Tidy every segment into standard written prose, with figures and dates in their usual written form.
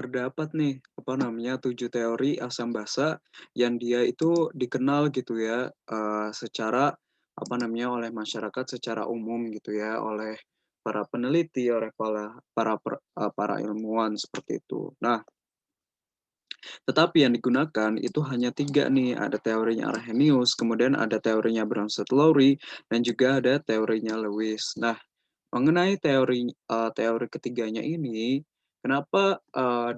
terdapat nih, apa namanya, 7 teori asam basa yang dia itu dikenal gitu ya, secara, apa namanya, oleh masyarakat secara umum gitu ya, oleh para peneliti, oleh para ilmuwan seperti itu. Nah, tetapi yang digunakan itu hanya 3 nih, ada teorinya Arrhenius, kemudian ada teorinya Bronsted-Lowry, dan juga ada teorinya Lewis. Nah, mengenai teori ketiganya ini, kenapa,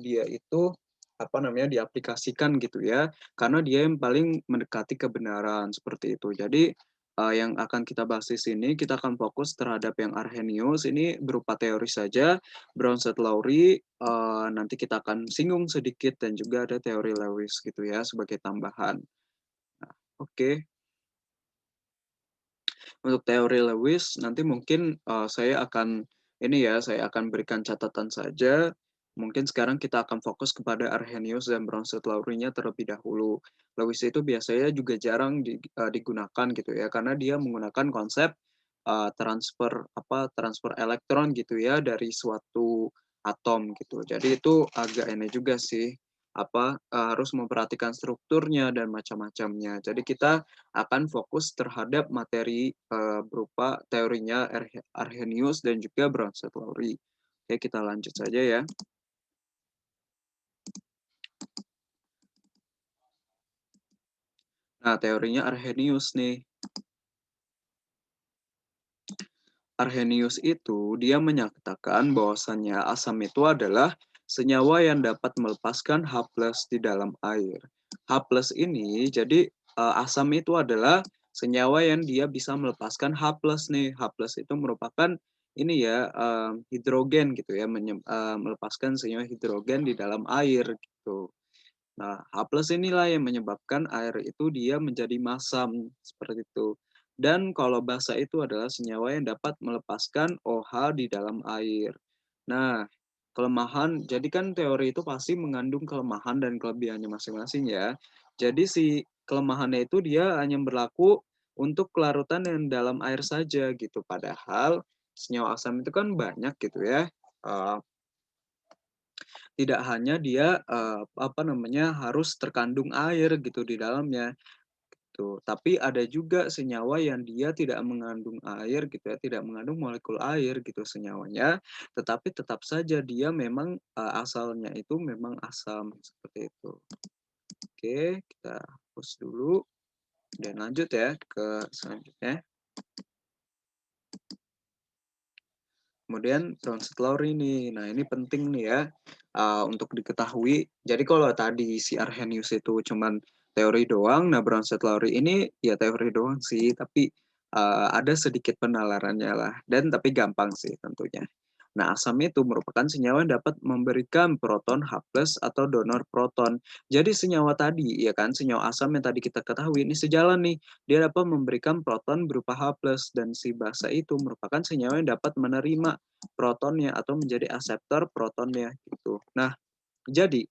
dia itu, apa namanya, diaplikasikan gitu ya, karena dia yang paling mendekati kebenaran, seperti itu. Jadi, yang akan kita bahas di sini, kita akan fokus terhadap yang Arrhenius, ini berupa teori saja, Bronsted-Lowry, nanti kita akan singgung sedikit, dan juga ada teori Lewis gitu ya, sebagai tambahan. Nah, oke. Untuk teori Lewis nanti mungkin, saya akan berikan catatan saja. Mungkin sekarang kita akan fokus kepada Arrhenius dan Bronsted-Lowry-nya terlebih dahulu. Lewis itu biasanya juga jarang digunakan gitu ya, karena dia menggunakan konsep, transfer elektron gitu ya dari suatu atom gitu. Jadi itu agak ini juga sih, harus memperhatikan strukturnya dan macam-macamnya. Jadi kita akan fokus terhadap materi, berupa teorinya Arrhenius dan juga Bronsted-Lowry. Oke, kita lanjut saja ya. Nah, teorinya Arrhenius nih. Arrhenius itu dia menyatakan bahwasannya asam itu adalah senyawa yang dapat melepaskan H+ di dalam air. H+ ini jadi, asam itu adalah senyawa yang dia bisa melepaskan H+ nih. H+ itu merupakan ini ya, hidrogen gitu ya, melepaskan senyawa hidrogen di dalam air gitu. Nah, H+ inilah yang menyebabkan air itu dia menjadi masam, seperti itu. Dan kalau basa itu adalah senyawa yang dapat melepaskan OH di dalam air. Nah, kelemahan, jadi kan teori itu pasti mengandung kelemahan dan kelebihannya masing-masing ya. Jadi si kelemahannya itu dia hanya berlaku untuk kelarutan yang dalam air saja gitu. Padahal senyawa asam itu kan banyak gitu ya. Eh, Tidak hanya dia, harus terkandung air gitu di dalamnya, gitu. Tapi ada juga senyawa yang dia tidak mengandung air gitu ya, tidak mengandung molekul air gitu senyawanya, tetapi tetap saja dia memang, asalnya itu memang asam, seperti itu. Oke, kita hapus dulu dan lanjut ya ke selanjutnya. Kemudian Bronsted-Lowry ini. Nah, ini penting nih ya, untuk diketahui. Jadi kalau tadi si Arrhenius itu cuman teori doang, nah Bronsted-Lowry ini ya teori doang sih, tapi, ada sedikit penalarannya lah, dan tapi gampang sih tentunya. Nah, asam itu merupakan senyawa yang dapat memberikan proton H+ atau donor proton. Jadi senyawa tadi, ya kan, senyawa asam yang tadi kita ketahui ini sejalan nih, dia dapat memberikan proton berupa H+, dan si basa itu merupakan senyawa yang dapat menerima protonnya atau menjadi akseptor protonnya gitu. Nah, jadi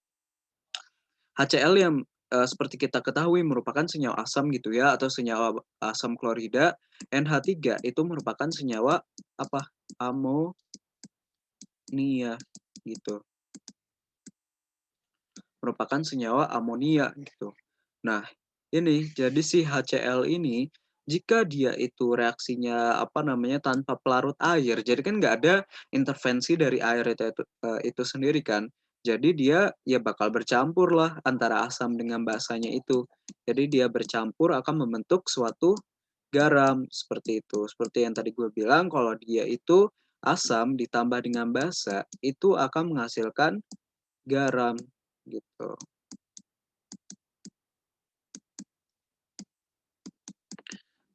HCl yang, seperti kita ketahui merupakan senyawa asam gitu ya, atau senyawa asam klorida. NH3 itu merupakan senyawa apa? Amonia gitu. Merupakan senyawa amonia gitu. Nah, ini jadi si HCl ini jika dia itu reaksinya tanpa pelarut air, jadi kan nggak ada intervensi dari air itu sendiri kan. Jadi dia ya bakal bercampur lah antara asam dengan basanya itu. Jadi dia bercampur akan membentuk suatu garam seperti itu. Seperti yang tadi gue bilang kalau dia itu asam ditambah dengan basa itu akan menghasilkan garam gitu.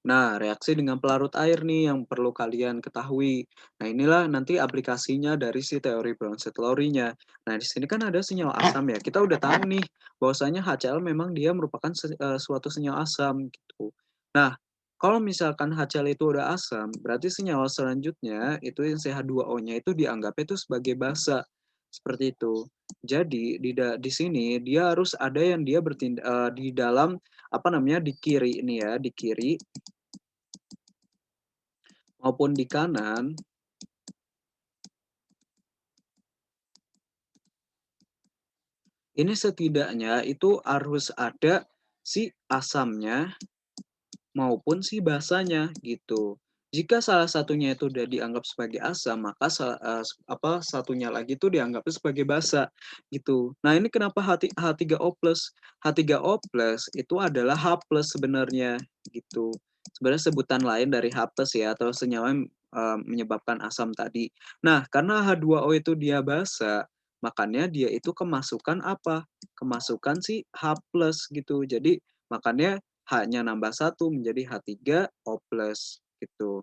Nah, reaksi dengan pelarut air nih yang perlu kalian ketahui. Nah, inilah nanti aplikasinya dari si teori Bronsted-Lowry-nya. Nah, di sini kan ada senyawa asam ya. Kita udah tahu nih bahwasanya HCl memang dia merupakan suatu senyawa asam gitu. Nah, kalau misalkan HCl itu udah asam, berarti senyawa selanjutnya itu yang CH2O-nya itu dianggapnya itu sebagai basa. Seperti itu. Jadi di sini dia harus ada yang dia di dalam di kiri ini ya, di kiri maupun di kanan Ini setidaknya itu harus ada si asamnya maupun si basanya gitu. Jika salah satunya itu udah dianggap sebagai asam, maka satunya lagi itu dianggapnya sebagai basa gitu. Nah, ini kenapa H3O plus? H3O plus itu adalah H plus sebenarnya gitu. Sebenarnya sebutan lain dari H plus ya, atau senyawa yang menyebabkan asam tadi. Nah, karena H2O itu dia basa, makanya dia itu kemasukan apa? Kemasukan si H plus gitu. Jadi makanya H-nya nambah satu menjadi H3O plus gitu.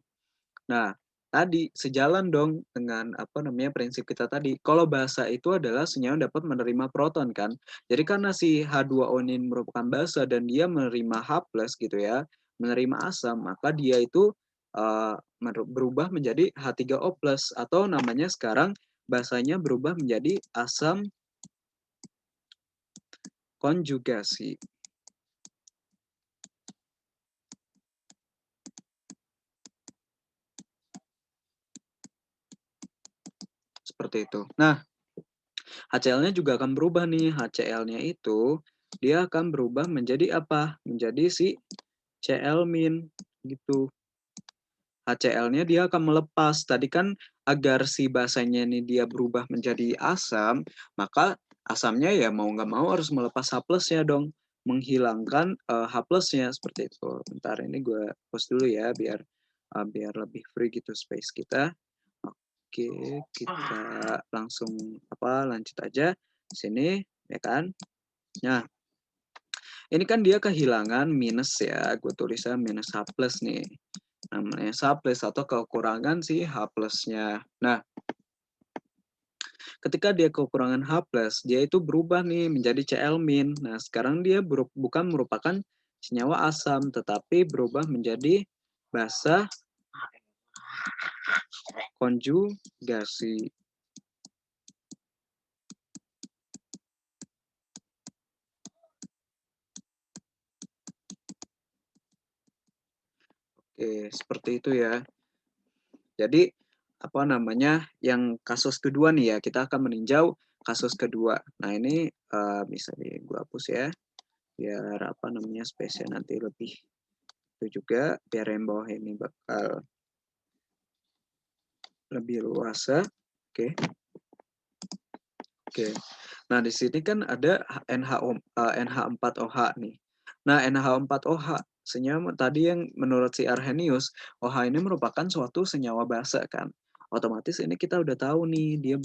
Nah, tadi sejalan dong dengan apa namanya prinsip kita tadi. Kalau basa itu adalah senyawa yang dapat menerima proton kan. Jadi karena si H2O ini merupakan basa dan dia menerima H plus gitu ya, menerima asam, maka dia itu berubah menjadi H3O plus atau namanya sekarang basanya berubah menjadi asam konjugasi. Seperti itu. Nah, HCl-nya juga akan berubah nih. HCl-nya itu dia akan berubah menjadi apa? Menjadi si Cl- gitu. HCl-nya dia akan melepas. Tadi kan agar si basanya ini dia berubah menjadi asam, maka asamnya ya mau nggak mau harus melepas H plus-nya dong. Menghilangkan H plus-nya seperti itu. Bentar ini gue post dulu ya biar lebih free gitu space kita. Oke, kita langsung lanjut aja di sini ya kan. Nah, ini kan dia kehilangan minus ya. Gue tulisnya minus H plus nih. Namanya H plus atau kekurangan si H plusnya. Nah, ketika dia kekurangan H plus, dia itu berubah nih menjadi Cl-. Nah, sekarang dia bukan merupakan senyawa asam, tetapi berubah menjadi basa konjugasi. Oke, seperti itu ya. Jadi apa namanya yang kasus kedua nih ya, kita akan meninjau kasus kedua. Nah, ini bisa gua hapus ya biar apa namanya space nanti lebih itu juga biar yang bawah ini bakal lebih luas. Oke. Oke. Nah, di sini kan ada NH4OH nih. Nah, NH4OH senyawa tadi yang menurut si Arrhenius, OH ini merupakan suatu senyawa basa kan. Otomatis ini kita udah tahu nih dia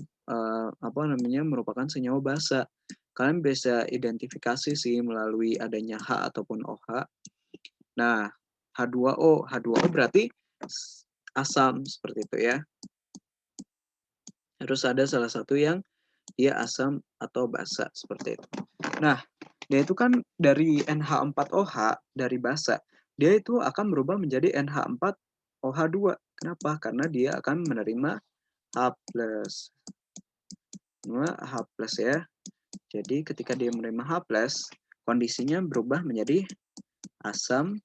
apa namanya merupakan senyawa basa. Kalian bisa identifikasi sih melalui adanya H ataupun OH. Nah, H2O, H2O berarti asam seperti itu ya. Harus ada salah satu yang dia asam atau basa seperti itu. Nah, dia itu kan dari NH4OH dari basa, dia itu akan berubah menjadi NH4OH2. Kenapa? Karena dia akan menerima H+. H plus ya. Jadi ketika dia menerima H+, kondisinya berubah menjadi asam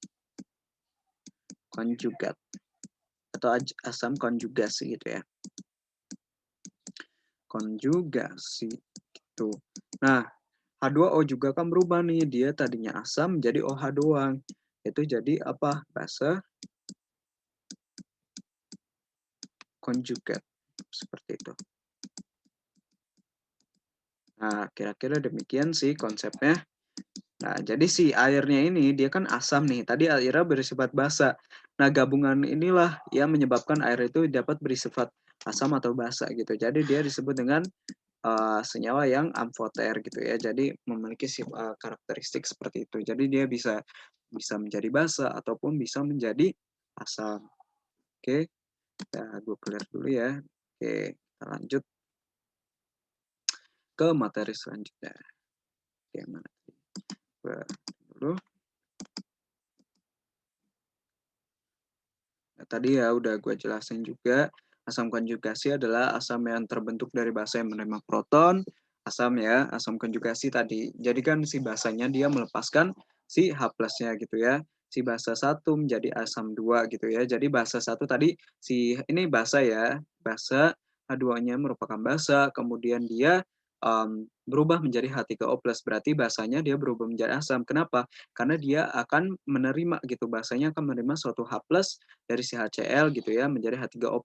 konjugat atau asam konjugasi gitu ya. Konjugasi gitu. Nah, H2O juga kan berubah nih, dia tadinya asam jadi OH doang. Itu jadi apa? Basa konjugat. Seperti itu. Nah, kira-kira demikian sih konsepnya. Nah, jadi si airnya ini dia kan asam nih. Tadi airnya bersifat basa. Nah, gabungan inilah yang menyebabkan air itu dapat bersifat asam atau basa gitu. Jadi dia disebut dengan senyawa yang amfoter gitu ya. Jadi memiliki karakteristik seperti itu. Jadi dia bisa menjadi basa ataupun bisa menjadi asam. Oke, gue clear dulu ya. Oke, kita lanjut ke materi selanjutnya. Oke, mana? Gue dulu. Nah, tadi ya udah gue jelasin juga, asam konjugasi adalah asam yang terbentuk dari basa yang menerima proton, asam konjugasi tadi. Jadi kan si basanya dia melepaskan si H plusnya gitu ya. Si basa satu menjadi asam 2 gitu ya. Jadi basa satu tadi ini basa ya, basa H2-nya merupakan basa, kemudian dia berubah menjadi H3O+, berarti basanya dia berubah menjadi asam. Kenapa? Karena dia akan menerima gitu, basanya akan menerima suatu H+ dari si HCl gitu ya, menjadi H3O+.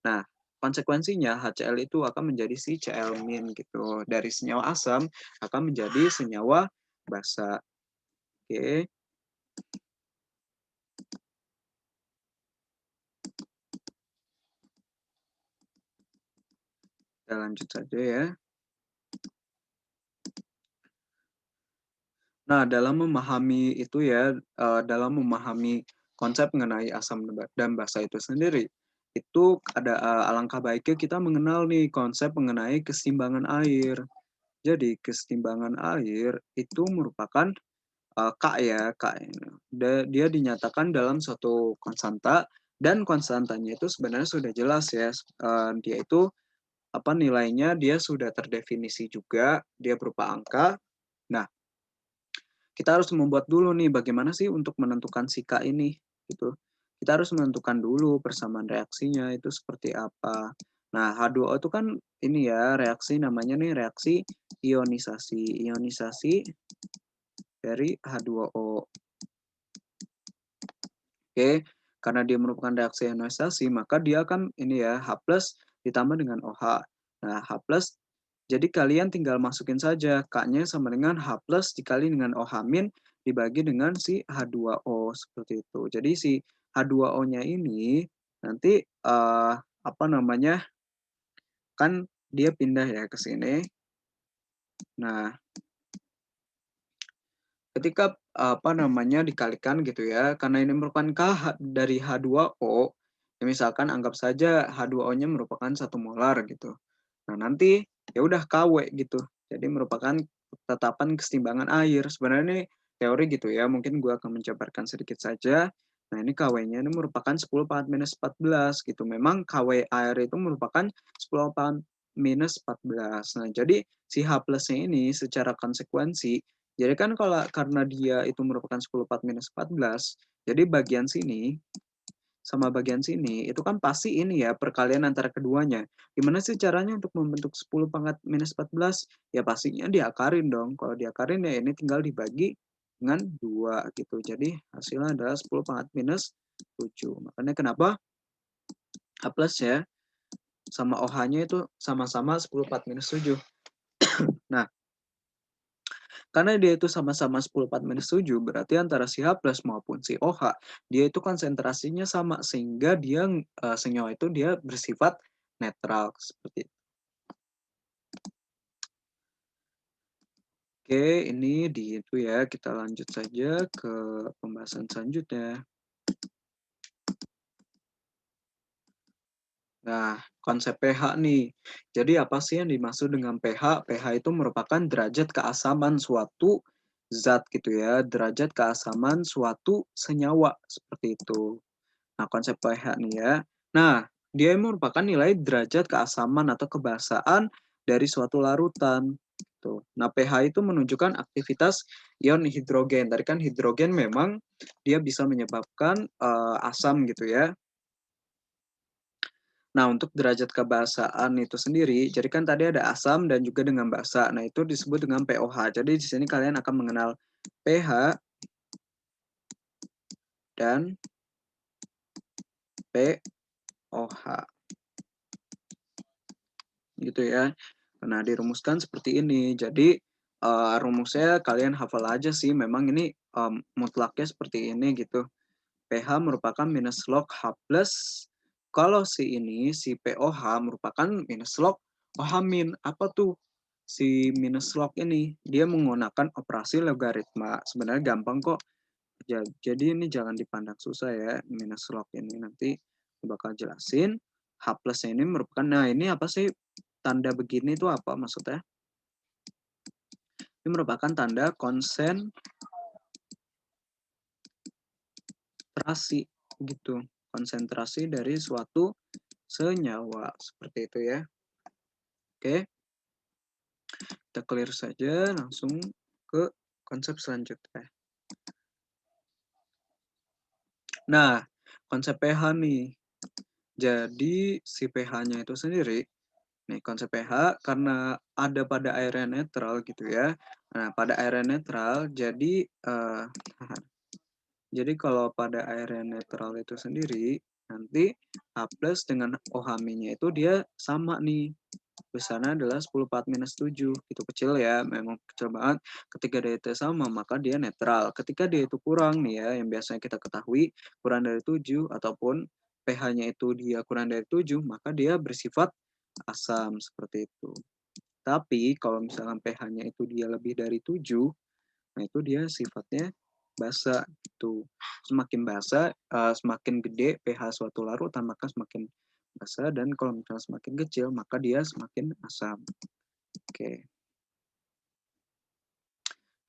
Nah, konsekuensinya HCl itu akan menjadi si Cl- gitu. Dari senyawa asam akan menjadi senyawa basa. Oke, kita lanjut saja ya. Nah, dalam memahami itu ya, dalam memahami konsep mengenai asam dan basa itu sendiri, itu ada alangkah baiknya kita mengenal nih konsep mengenai keseimbangan air. Jadi, keseimbangan air itu merupakan K ya, K. Dia dinyatakan dalam suatu konstanta dan konstantanya itu sebenarnya sudah jelas ya. Dia itu apa nilainya dia sudah terdefinisi juga, dia berupa angka. Nah, kita harus membuat dulu nih bagaimana sih untuk menentukan si K ini gitu. Kita harus menentukan dulu persamaan reaksinya itu seperti apa. Nah, H2O itu kan ini ya reaksi namanya nih reaksi ionisasi. Ionisasi dari H2O. Oke, karena dia merupakan reaksi ionisasi, maka dia akan ini ya H+ ditambah dengan OH. Nah, H+, jadi kalian tinggal masukin saja K-nya sama dengan H+ dikali dengan OH- dibagi dengan si H2O seperti itu. Jadi si H2O-nya ini nanti apa namanya? Kan dia pindah ya ke sini. Nah, ketika apa namanya dikalikan gitu ya, karena ini merupakan K dari H2O, ya misalkan anggap saja H2O-nya merupakan 1 molar gitu. Nah, nanti ya udah KW gitu. Jadi merupakan tetapan keseimbangan air. Sebenarnya ini teori gitu ya, mungkin gue akan menjabarkan sedikit saja. Nah, ini KW-nya ini merupakan 10 pangkat minus 14 gitu. Memang KW air itu merupakan 10 pangkat minus 14. Nah, jadi si H plusnya ini secara konsekuensi jadi kan kalau karena dia itu merupakan 10 4 minus 14, jadi bagian sini sama bagian sini itu kan pasti ini ya perkalian antara keduanya. Gimana sih caranya untuk membentuk 10 pangkat minus 14? Ya pastinya diakarin dong. Kalau diakarin ya ini tinggal dibagi dengan 2 gitu. Jadi hasilnya adalah 10 pangkat minus 7. Makanya kenapa H plus ya sama OH-nya itu sama-sama 10 4 minus 7. Nah, karena dia itu sama-sama 10 4 minus 7, berarti antara si H plus maupun si OH, dia itu konsentrasinya sama, sehingga dia senyawa itu dia bersifat netral seperti itu. Oke, ini di itu ya, kita lanjut saja ke pembahasan selanjutnya. Nah, konsep pH nih. Jadi apa sih yang dimaksud dengan pH? pH itu merupakan derajat keasaman suatu zat gitu ya, derajat keasaman suatu senyawa seperti itu. Nah, konsep pH nih ya. Nah, dia merupakan nilai derajat keasaman atau kebasaan dari suatu larutan. Tuh. Nah, pH itu menunjukkan aktivitas ion hidrogen. Tadi kan hidrogen memang dia bisa menyebabkan asam gitu ya. Nah, untuk derajat kebasaan itu sendiri, jadi kan tadi ada asam dan juga dengan basa. Nah, itu disebut dengan pOH. Jadi di sini kalian akan mengenal pH dan pOH. Gitu ya. Nah, dirumuskan seperti ini. Jadi rumusnya kalian hafal aja sih. Memang ini mutlaknya seperti ini gitu. pH merupakan minus log H plus. Kalau si ini, si pOH merupakan minus log OH min. Apa tuh? Si minus log ini, dia menggunakan operasi logaritma. Sebenarnya gampang kok. Jadi ini jangan dipandang susah ya, minus log ini nanti bakal jelasin. H plus ini merupakan, nah ini apa sih tanda begini itu apa maksudnya? Ini merupakan tanda konsentrasi gitu. Konsentrasi dari suatu senyawa seperti itu ya. Oke, kita clear saja langsung ke konsep selanjutnya. Nah, konsep pH nih. Jadi si pH-nya itu sendiri Nih, konsep pH karena ada pada air yang netral gitu ya. Nah, pada air yang netral, jadi kalau pada air yang netral itu sendiri, nanti H plus dengan OH-nya itu dia sama nih. Besarnya adalah 10⁻⁻7. Itu kecil ya, memang kecil banget. Ketika dia itu sama, maka dia netral. Ketika dia itu kurang nih ya, yang biasanya kita ketahui, kurang dari 7, ataupun pH-nya itu dia kurang dari 7, maka dia bersifat asam, seperti itu. Tapi kalau misalkan pH-nya itu dia lebih dari 7, nah itu dia sifatnya basa gitu. Semakin basa, semakin gede pH suatu larutan, maka semakin basa, dan kalau misalnya semakin kecil, maka dia semakin asam. Oke,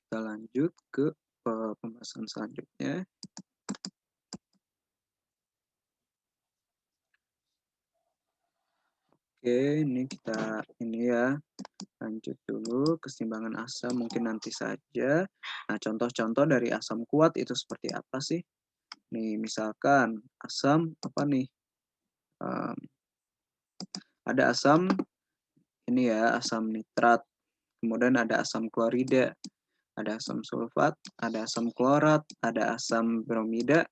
kita lanjut ke pembahasan selanjutnya. Oke, ini ya, lanjut dulu keseimbangan asam mungkin nanti saja. Nah, contoh-contoh dari asam kuat itu seperti apa sih? Nih, misalkan asam apa nih? Ada asam ini ya, asam nitrat. Kemudian ada asam klorida, ada asam sulfat, ada asam klorat, ada asam bromida,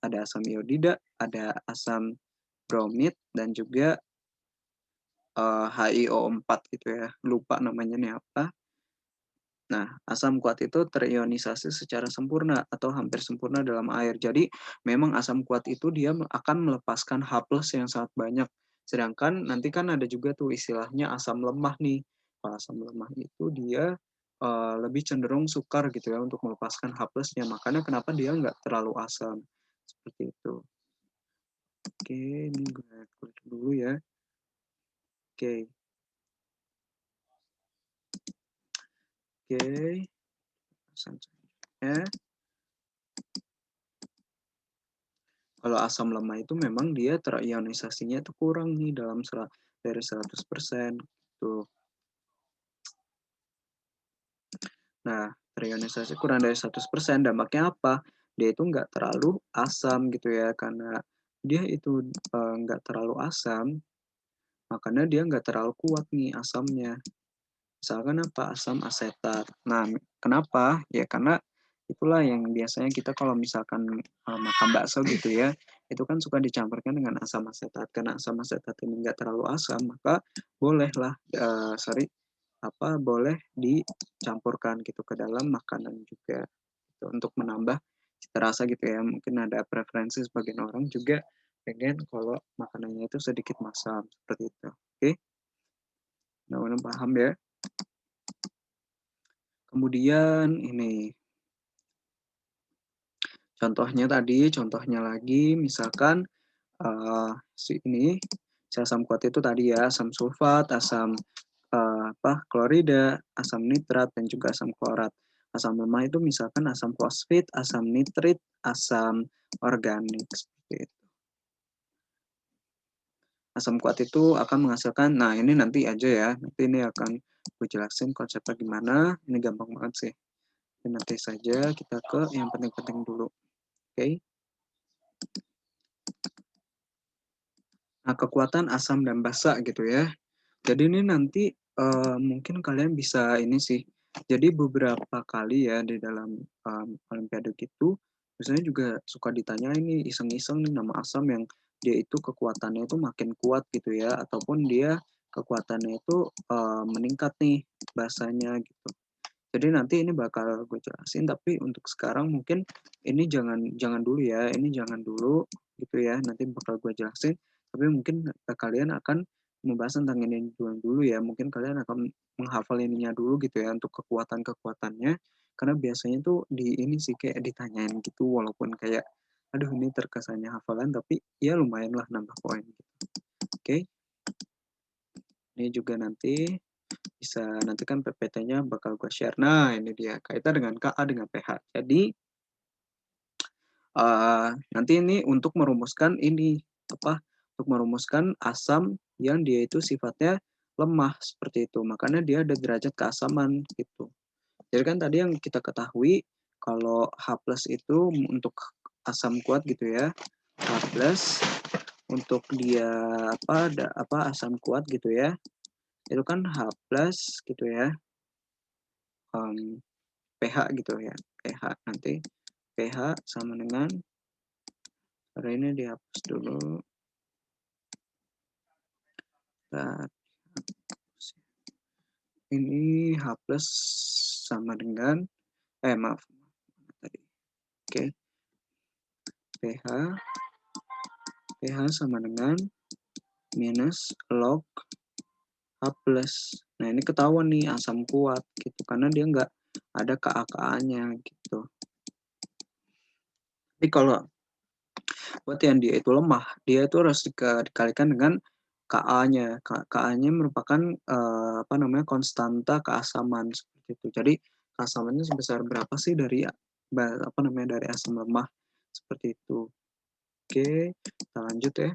ada asam iodida, ada asam bromid, dan juga HiO4 gitu ya. Lupa namanya nih apa. Nah, asam kuat itu terionisasi secara sempurna atau hampir sempurna dalam air. Jadi, memang asam kuat itu dia akan melepaskan H+ yang sangat banyak. Sedangkan nanti kan ada juga tuh istilahnya asam lemah nih. Kalau asam lemah itu dia lebih cenderung sukar gitu ya untuk melepaskan H+-nya. Makanya kenapa dia nggak terlalu asam. Seperti itu. Oke, ini gue klik dulu ya. Oke. Oke. Selanjutnya. Kalau asam lemah itu memang dia terionisasinya itu kurang nih dari 100% tuh. Nah, terionisasi kurang dari 100%, dampaknya apa? Dia itu nggak terlalu asam gitu ya, karena dia itu nggak terlalu asam, makanya dia nggak terlalu kuat nih asamnya. Misalkan apa? Asam asetat. Nah, kenapa? Ya karena itulah yang biasanya kita kalau misalkan makan bakso gitu ya, itu kan suka dicampurkan dengan asam asetat. Karena asam asetat ini nggak terlalu asam, maka bolehlah, boleh dicampurkan gitu ke dalam makanan juga. Gitu, untuk menambah cita rasa gitu ya. Mungkin ada preferensi sebagian orang juga pengen kalau makanannya itu sedikit masam, seperti itu. Oke? Nah, paham ya? Kemudian ini contohnya lagi, misalkan si asam kuat itu tadi ya, asam sulfat, asam klorida, asam nitrat, dan juga asam klorat. Asam lemah itu misalkan asam fosfit, asam nitrit, asam organik seperti itu. Asam kuat itu akan menghasilkan, nah ini nanti aja ya, nanti ini akan gue jelasin konsepnya gimana, ini gampang banget sih. Nanti saja kita ke yang penting-penting dulu. Oke. Nah, kekuatan asam dan basa gitu ya. Jadi ini nanti mungkin kalian bisa ini sih. Jadi beberapa kali ya di dalam olimpiade gitu, biasanya juga suka ditanya ini iseng-iseng nih nama asam yang dia itu kekuatannya itu makin kuat gitu ya, ataupun dia kekuatannya itu meningkat nih basanya gitu. Jadi nanti ini bakal gue jelasin, tapi untuk sekarang mungkin ini jangan jangan dulu ya, ini jangan dulu gitu ya. Nanti bakal gue jelasin, tapi mungkin kalian akan membahas tentang ini dulu ya. Mungkin kalian akan menghafal ininya dulu gitu ya untuk kekuatan-kekuatannya. Karena biasanya tuh di ini sih kayak ditanyain gitu, walaupun kayak aduh ini terkesannya hafalan, tapi ya lumayan lah nambah poin gitu. Oke. Ini juga nanti bisa, nanti kan PPT-nya bakal gue share. Nah, ini dia kaitan dengan Ka dengan pH. Jadi nanti ini untuk merumuskan ini apa? Untuk merumuskan asam yang dia itu sifatnya lemah seperti itu. Makanya dia ada derajat keasaman gitu. Jadi kan tadi yang kita ketahui kalau H+ itu untuk asam kuat gitu ya. H+ untuk dia asam kuat gitu ya, itu kan H+ gitu ya, pH gitu ya, pH nanti pH sama dengan, sorry ini dihapus dulu, nah, ini H+ sama dengan, maaf tadi, oke, pH sama dengan minus log H+. Nah ini ketahuan nih asam kuat gitu, karena dia nggak ada Ka-Ka-nya gitu. Tapi kalau buat yang dia itu lemah, dia itu harus dikalikan dengan Ka-nya. Ka-nya merupakan konstanta keasaman seperti itu. Jadi keasamannya sebesar berapa sih dari dari asam lemah seperti itu. Oke, kita lanjut ya.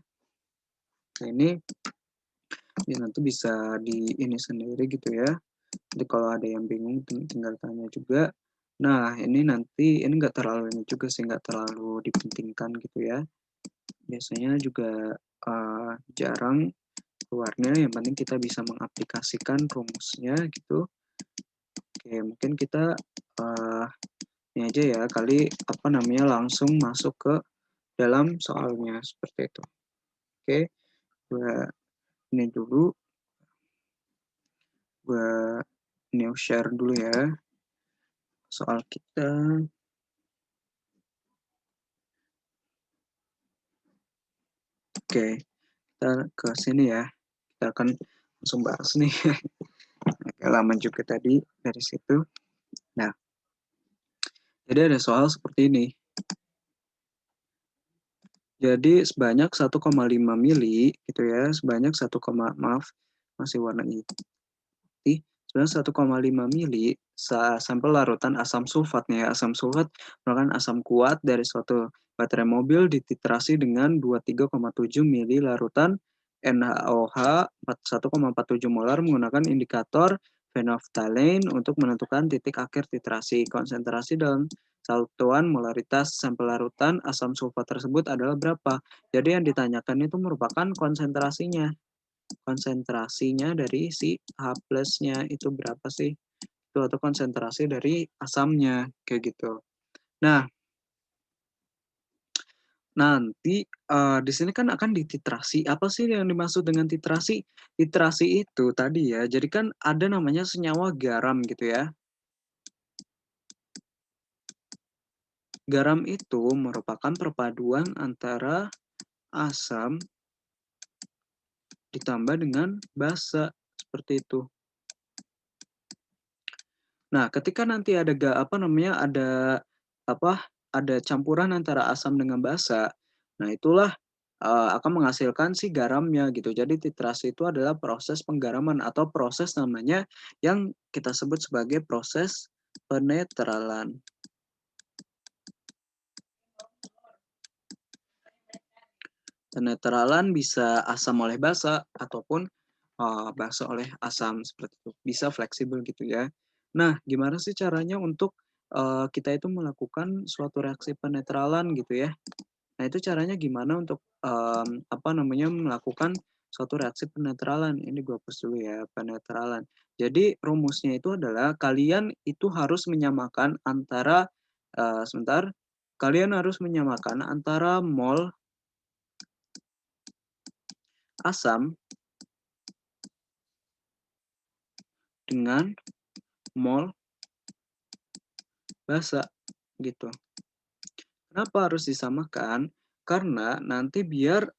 Nah ini nanti bisa di ini sendiri gitu ya. Jadi kalau ada yang bingung tinggal tanya juga. Nah ini nanti ini nggak terlalu ini juga sih, nggak terlalu dipentingkan gitu ya. Biasanya juga jarang keluarnya, yang penting kita bisa mengaplikasikan rumusnya gitu. Oke, mungkin kita ini aja ya kali langsung masuk ke dalam soalnya seperti itu. Oke, gue ini dulu, gue new share dulu ya soal kita. Oke, kita ke sini ya, kita akan langsung bahas nih. Agak lama juga tadi dari situ. Nah, jadi ada soal seperti ini. Jadi sebanyak 1,5 mili gitu ya, sebanyak masih warna hitam. Sebenarnya 1,5 mili sampel larutan asam sulfat nih ya. Asam sulfat merupakan asam kuat dari suatu baterai mobil dititrasi dengan 23,7 mili larutan NaOH 1,47 molar menggunakan indikator phenolphthalein untuk menentukan titik akhir titrasi. Konsentrasi dalam satuan molaritas sampel larutan asam sulfat tersebut adalah berapa? Jadi yang ditanyakan itu merupakan konsentrasinya dari si H+-nya itu berapa sih? Itu atau konsentrasi dari asamnya kayak gitu. Nah, nanti di sini kan akan dititrasi. Apa sih yang dimaksud dengan titrasi? Titrasi itu tadi ya, jadi kan ada namanya senyawa garam gitu ya. Garam itu merupakan perpaduan antara asam ditambah dengan basa seperti itu. Nah, ketika nanti ada ada campuran antara asam dengan basa, nah itulah akan menghasilkan si garamnya gitu. Jadi titrasi itu adalah proses penggaraman atau proses namanya yang kita sebut sebagai proses penetralan. Penetralan bisa asam oleh basa ataupun basa oleh asam seperti itu. Bisa fleksibel gitu ya. Nah, gimana sih caranya untuk kita itu melakukan suatu reaksi penetralan gitu ya? Nah, itu caranya gimana untuk melakukan suatu reaksi penetralan. Ini gue hapus dulu ya, penetralan. Jadi rumusnya itu adalah kalian itu harus menyamakan antara kalian harus menyamakan antara mol asam dengan mol basa gitu. Kenapa harus disamakan? Karena nanti biar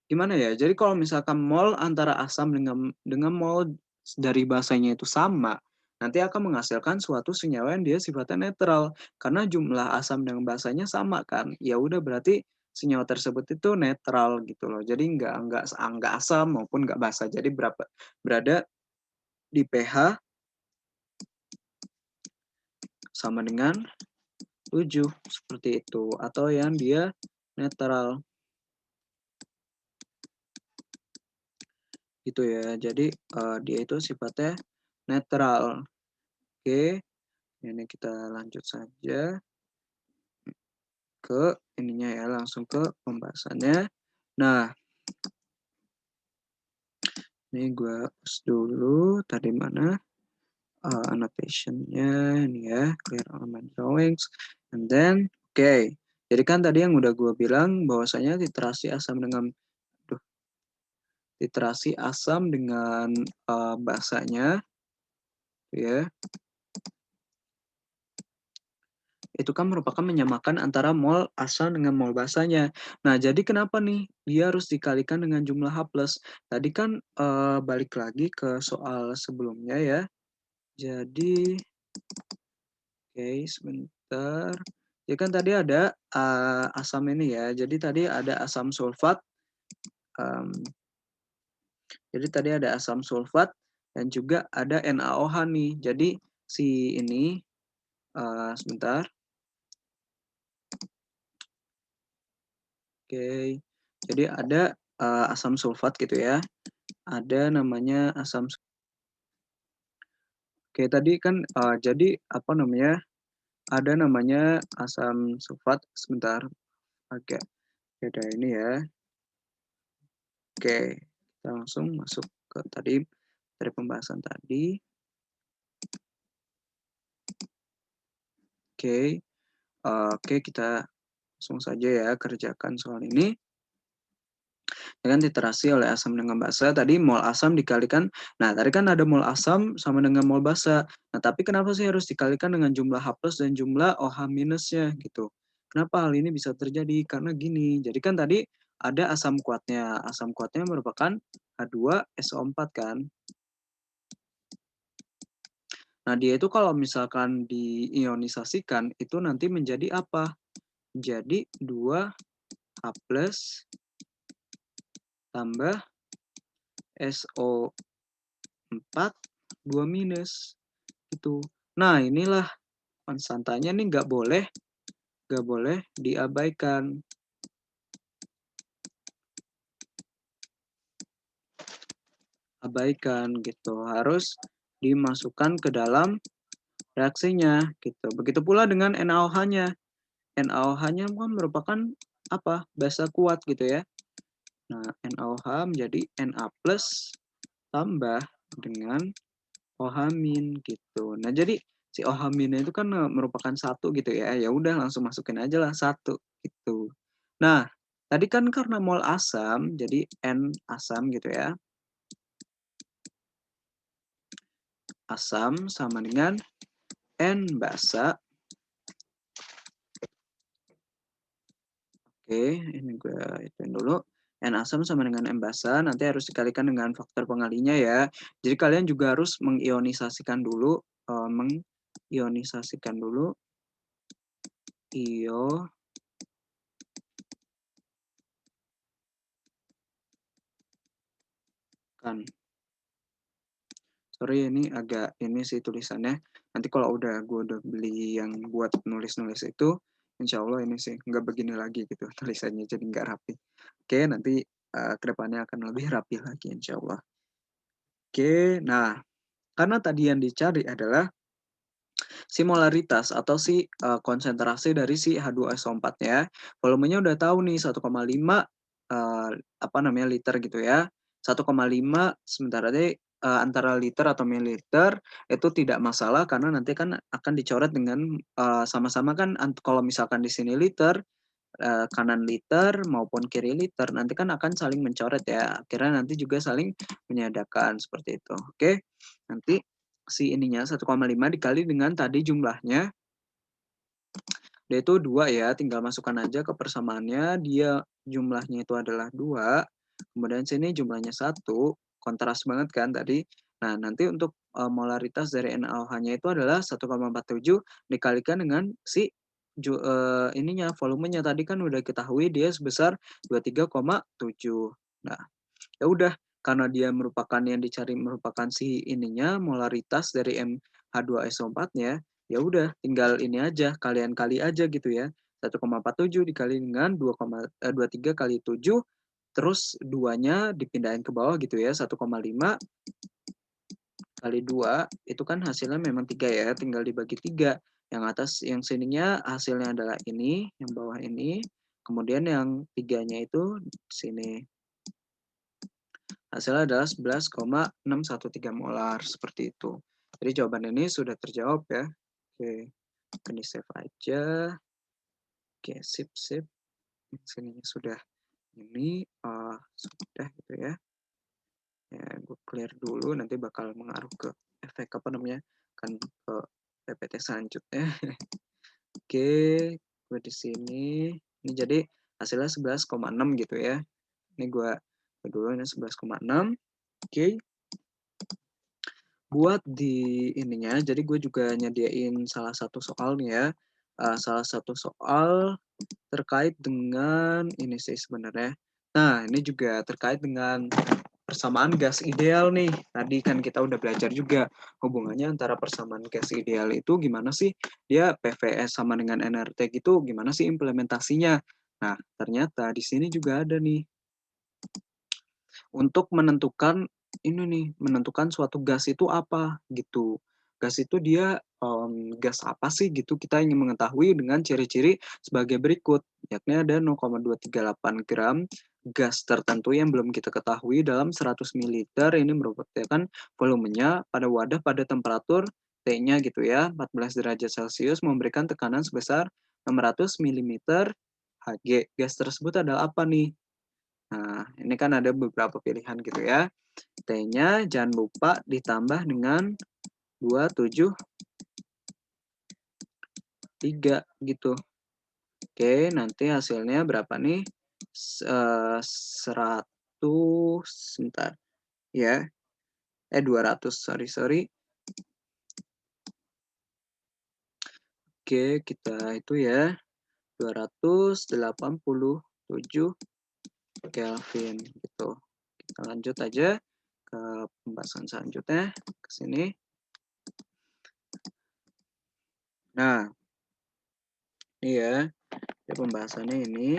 gimana ya? Jadi kalau misalkan mol antara asam dengan mol dari basanya itu sama, nanti akan menghasilkan suatu senyawa yang dia sifatnya netral. Karena jumlah asam dengan basanya sama kan? Ya udah berarti senyawa tersebut itu netral gitu loh. Jadi nggak asam maupun nggak basa. Jadi berada di pH sama dengan 7 seperti itu, atau yang dia netral gitu ya. Jadi dia itu sifatnya netral. Oke, ini kita lanjut saja ke ininya ya, langsung ke pembahasannya. Nah, ini gue hapus dulu. Tadi mana? Annotation-nya ini ya, clear element drawings. And then, oke. Jadi kan tadi yang udah gue bilang bahwasanya literasi asam dengan basanya ya itu kan merupakan menyamakan antara mol asam dengan mol basanya. Nah, jadi kenapa nih dia harus dikalikan dengan jumlah H+. Tadi kan balik lagi ke soal sebelumnya ya. Jadi oke, sebentar. Ya kan tadi ada asam ini ya. Jadi tadi ada asam sulfat. Jadi tadi ada asam sulfat dan juga ada NaOH nih. Jadi si ini sebentar. Oke. Jadi ada asam sulfat gitu ya. Ada namanya asam. Oke, tadi kan jadi apa namanya? Ada namanya asam sulfat. Sebentar. Agak beda ini ya. Oke, kita langsung masuk ke tadi dari pembahasan tadi. Oke. Oke, kita langsung saja ya kerjakan soal ini. Dengan literasi oleh asam dengan basa, tadi mol asam dikalikan, nah tadi kan ada mol asam sama dengan mol basa. Nah tapi kenapa sih harus dikalikan dengan jumlah H plus dan jumlah OH minusnya gitu? Kenapa hal ini bisa terjadi? Karena gini, jadi kan tadi ada asam kuatnya. Asam kuatnya merupakan H2SO4 kan. Nah dia itu kalau misalkan diionisasikan, itu nanti menjadi apa? Jadi 2H plus tambah SO4 2 minus gitu. Nah, inilah konstantanya nih nggak boleh diabaikan. Abaikan gitu. Harus dimasukkan ke dalam reaksinya gitu. Begitu pula dengan NaOH-nya. NaOH-nya kan merupakan apa? Basa kuat gitu ya. Nah, NaOH menjadi Na plus tambah dengan OH min gitu. Nah, jadi si OH min itu kan merupakan satu gitu ya. Ya udah langsung masukin aja lah satu gitu. Nah, tadi kan karena mol asam, jadi N asam gitu ya. Asam sama dengan N basa. Oke, ini gue ituin dulu. N asam sama dengan M basa, nanti harus dikalikan dengan faktor pengalinya ya. Jadi kalian juga harus mengionisasikan dulu, io kan. Sorry ini agak ini sih tulisannya. Nanti kalau gue udah beli yang buat nulis-nulis itu, insya Allah ini sih nggak begini lagi gitu tulisannya jadi nggak rapi. Oke, nanti kedepannya akan lebih rapi lagi insya Allah. Oke, nah karena tadi yang dicari adalah si molaritas atau si konsentrasi dari si H2SO4 ya. Volumenya udah tahu nih 1,5 apa namanya liter gitu ya. 1,5 sementara tadi antara liter atau mililiter itu tidak masalah karena nanti kan akan dicoret dengan sama-sama kan kalau misalkan di sini liter kanan liter maupun kiri liter nanti kan akan saling mencoret ya. Akhirnya nanti juga saling menyadakan seperti itu. Oke. Nanti si ininya 1,5 dikali dengan tadi jumlahnya. Dia itu 2 ya, tinggal masukkan aja ke persamaannya. Dia jumlahnya itu adalah 2. Kemudian sini jumlahnya 1. Kontras banget kan tadi. Nah, nanti untuk molaritas dari NaOH-nya itu adalah 1,47 dikalikan dengan si ininya volumenya tadi kan udah ketahui dia sebesar 23,7. Nah, ya udah karena dia merupakan yang dicari merupakan si ininya molaritas dari MH2SO4-nya, ya udah tinggal ini aja kalian kali aja gitu ya. 1,47 dikali dengan 23 kali 7 terus 2-nya dipindahin ke bawah gitu ya. 1,5 kali 2 itu kan hasilnya memang 3 ya, tinggal dibagi 3. Yang atas, yang sininya hasilnya adalah ini, yang bawah ini. Kemudian yang tiganya itu sini. Hasilnya adalah 11,613 molar, seperti itu. Jadi jawaban ini sudah terjawab ya. Oke, ini save aja. Oke, sip, sip. Sininya sudah ini, sudah gitu ya. Ya, gue clear dulu, nanti bakal mengaruh ke efek apa namanya, kan ke PPT selanjutnya. Oke, gue di sini. Ini jadi hasilnya 11,6 gitu ya. Ini gue dulu ini 11,6. Oke. Buat di ininya, jadi gue juga nyediain salah satu soal nih ya. Salah satu soal terkait dengan ini sih sebenarnya. Nah, ini juga terkait dengan persamaan gas ideal nih. Tadi kan kita udah belajar juga hubungannya antara persamaan gas ideal itu gimana sih? Dia PVS sama dengan NRT gitu, gimana sih implementasinya? Nah, ternyata di sini juga ada nih untuk menentukan ini nih, menentukan suatu gas itu apa gitu. Gas itu dia gas apa sih gitu, kita ingin mengetahui dengan ciri-ciri sebagai berikut, yakni ada 0,238 gram gas tertentu yang belum kita ketahui dalam 100 ml. Ini merupakan volumenya pada wadah pada temperatur T-nya gitu ya, 14 derajat Celcius memberikan tekanan sebesar 600 mm Hg. Gas tersebut adalah apa nih? Nah, ini kan ada beberapa pilihan gitu ya. T-nya jangan lupa ditambah dengan 273 gitu. Oke, nanti hasilnya berapa nih? 100, sebentar. Ya, 200, sorry. Oke, kita itu ya. 287 Kelvin gitu. Kita lanjut aja ke pembahasan selanjutnya ke sini. Nah, ini ya, pembahasannya ini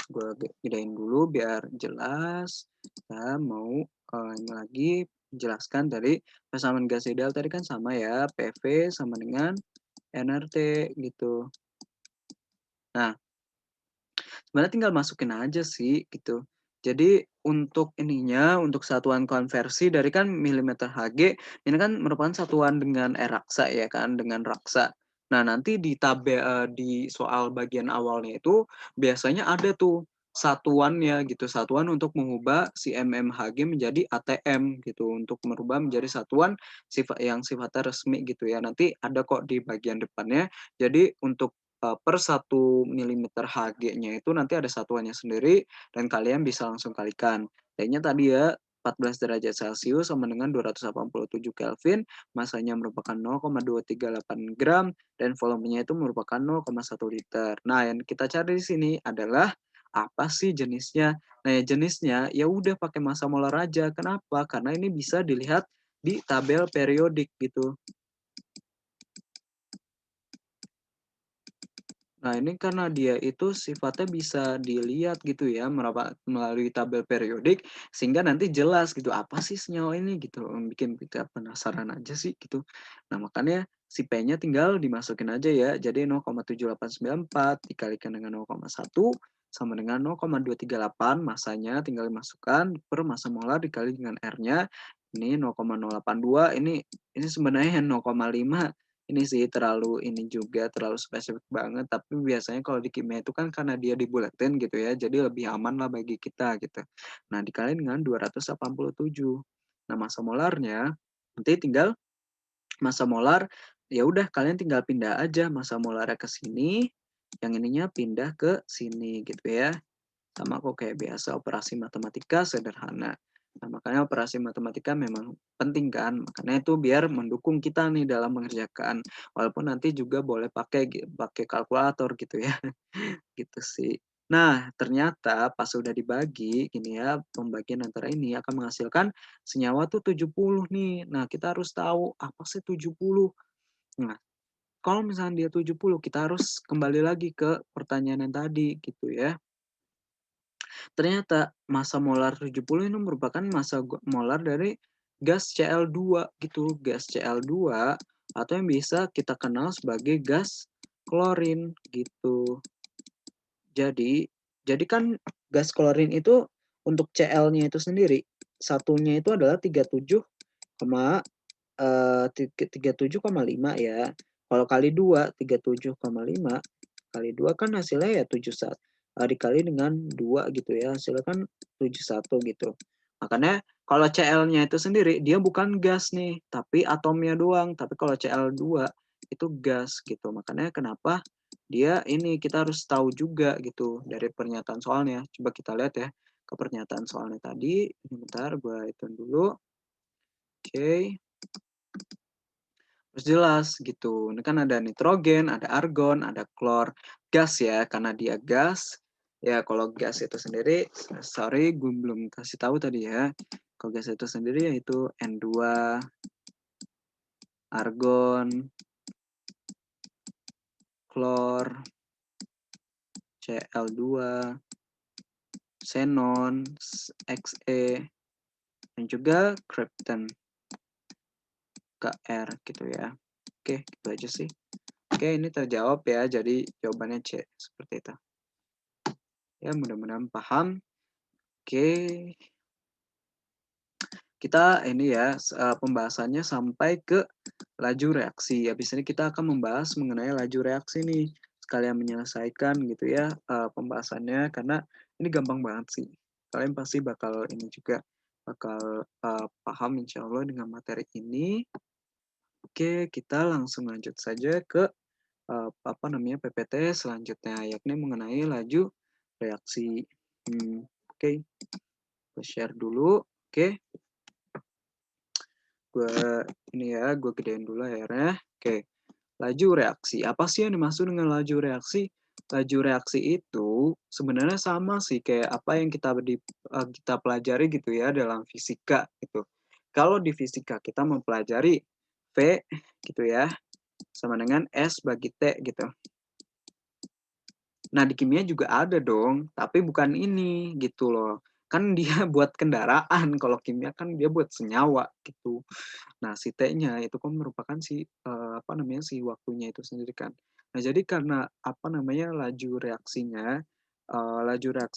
gue gedein dulu biar jelas. Kita mau ini lagi menjelaskan dari persamaan gas ideal tadi kan sama ya, PV sama dengan NRT gitu. Nah, sebenarnya tinggal masukin aja sih gitu. Jadi untuk ininya, untuk satuan konversi dari kan milimeter Hg, ini kan merupakan satuan dengan raksa ya kan, dengan raksa. Nah nanti di tabel di soal bagian awalnya itu biasanya ada tuh satuannya gitu, satuan untuk mengubah si mmHg menjadi atm gitu, untuk merubah menjadi satuan sifat yang sifatnya resmi gitu ya. Nanti ada kok di bagian depannya. Jadi untuk per 1 milimeter Hg-nya itu nanti ada satuannya sendiri dan kalian bisa langsung kalikan. T-nya tadi ya 14 derajat Celcius sama dengan 287 Kelvin, masanya merupakan 0,238 gram dan volumenya itu merupakan 0,1 liter. Nah, yang kita cari di sini adalah apa sih jenisnya? Nah, ya jenisnya ya udah pakai massa molar aja. Kenapa? Karena ini bisa dilihat di tabel periodik gitu. Nah, ini karena dia itu sifatnya bisa dilihat gitu ya melalui tabel periodik sehingga nanti jelas gitu apa sih senyawa ini gitu. Bikin kita penasaran aja sih gitu. Nah, makanya si P-nya tinggal dimasukin aja ya. Jadi 0,7894 dikalikan dengan 0,1 sama dengan 0,238 masanya tinggal dimasukkan per massa molar dikali dengan R-nya. Ini 0,082 ini sebenarnya 0,5 ini sih terlalu spesifik banget, tapi biasanya kalau di kimia itu kan karena dia dibulatin gitu ya, jadi lebih aman lah bagi kita gitu. Nah, dikali dengan 287. Nah, massa molarnya nanti tinggal massa molar, ya udah kalian tinggal pindah aja massa molarnya ke sini, yang ininya pindah ke sini gitu ya. Sama kok kayak biasa operasi matematika sederhana. Nah, makanya operasi matematika memang penting kan, makanya itu biar mendukung kita nih dalam mengerjakan. Walaupun nanti juga boleh pakai pakai kalkulator gitu ya. Gitu sih. Nah, ternyata pas sudah dibagi ini ya, pembagian antara ini akan menghasilkan senyawa tuh 70 nih. Nah, kita harus tahu apa sih 70. Nah, kalau misalnya dia 70, kita harus kembali lagi ke pertanyaan yang tadi gitu ya. Ternyata massa molar 70 ini merupakan massa molar dari gas Cl2 gitu. Gas Cl2 atau yang bisa kita kenal sebagai gas klorin gitu. Jadi jadi kan gas klorin itu untuk Cl-nya itu sendiri, satunya itu adalah 37, 37,5 ya. Kalau kali 2, 37,5 kali 2 kan hasilnya ya dikali dengan 2 gitu ya, hasilnya kan 71 gitu. Makanya kalau Cl-nya itu sendiri dia bukan gas nih, tapi atomnya doang. Tapi kalau Cl2 itu gas gitu. Makanya kenapa dia ini kita harus tahu juga gitu dari pernyataan soalnya. Coba kita lihat ya ke pernyataan soalnya tadi. Bentar, gue hitung dulu. Oke. Harus jelas gitu. Ini kan ada nitrogen, ada argon, ada klor. Gas ya, karena dia gas. Ya, kalau gas itu sendiri, sorry, gue belum kasih tahu tadi ya. Kalau gas itu sendiri yaitu N2, argon, klor, Cl2, xenon, Xe, dan juga krypton, Kr gitu ya. Oke, gitu aja sih. Oke, ini terjawab ya, jadi jawabannya C, seperti itu. Ya, mudah-mudahan paham. Oke, kita ini ya pembahasannya sampai ke laju reaksi. Habis ini kita akan membahas mengenai laju reaksi nih. Sekalian menyelesaikan gitu ya pembahasannya karena ini gampang banget sih. Kalian pasti bakal ini juga bakal paham insya Allah dengan materi ini. Oke, kita langsung lanjut saja ke apa namanya PPT selanjutnya yakni mengenai laju reaksi. Oke, gue share dulu. Oke, gue gedein dulu akhirnya. Oke, laju reaksi. Apa sih yang dimaksud dengan laju reaksi? Laju reaksi itu sebenarnya sama sih kayak apa yang kita pelajari gitu ya dalam fisika gitu. Kalau di fisika kita mempelajari V gitu ya sama dengan S bagi T gitu. Nah, di kimia juga ada dong, tapi bukan ini gitu loh. Kan dia buat kendaraan, kalau kimia kan dia buat senyawa gitu. Nah, si T-nya itu kan merupakan apa namanya si waktunya itu sendiri kan. Nah, jadi karena apa namanya laju reaksi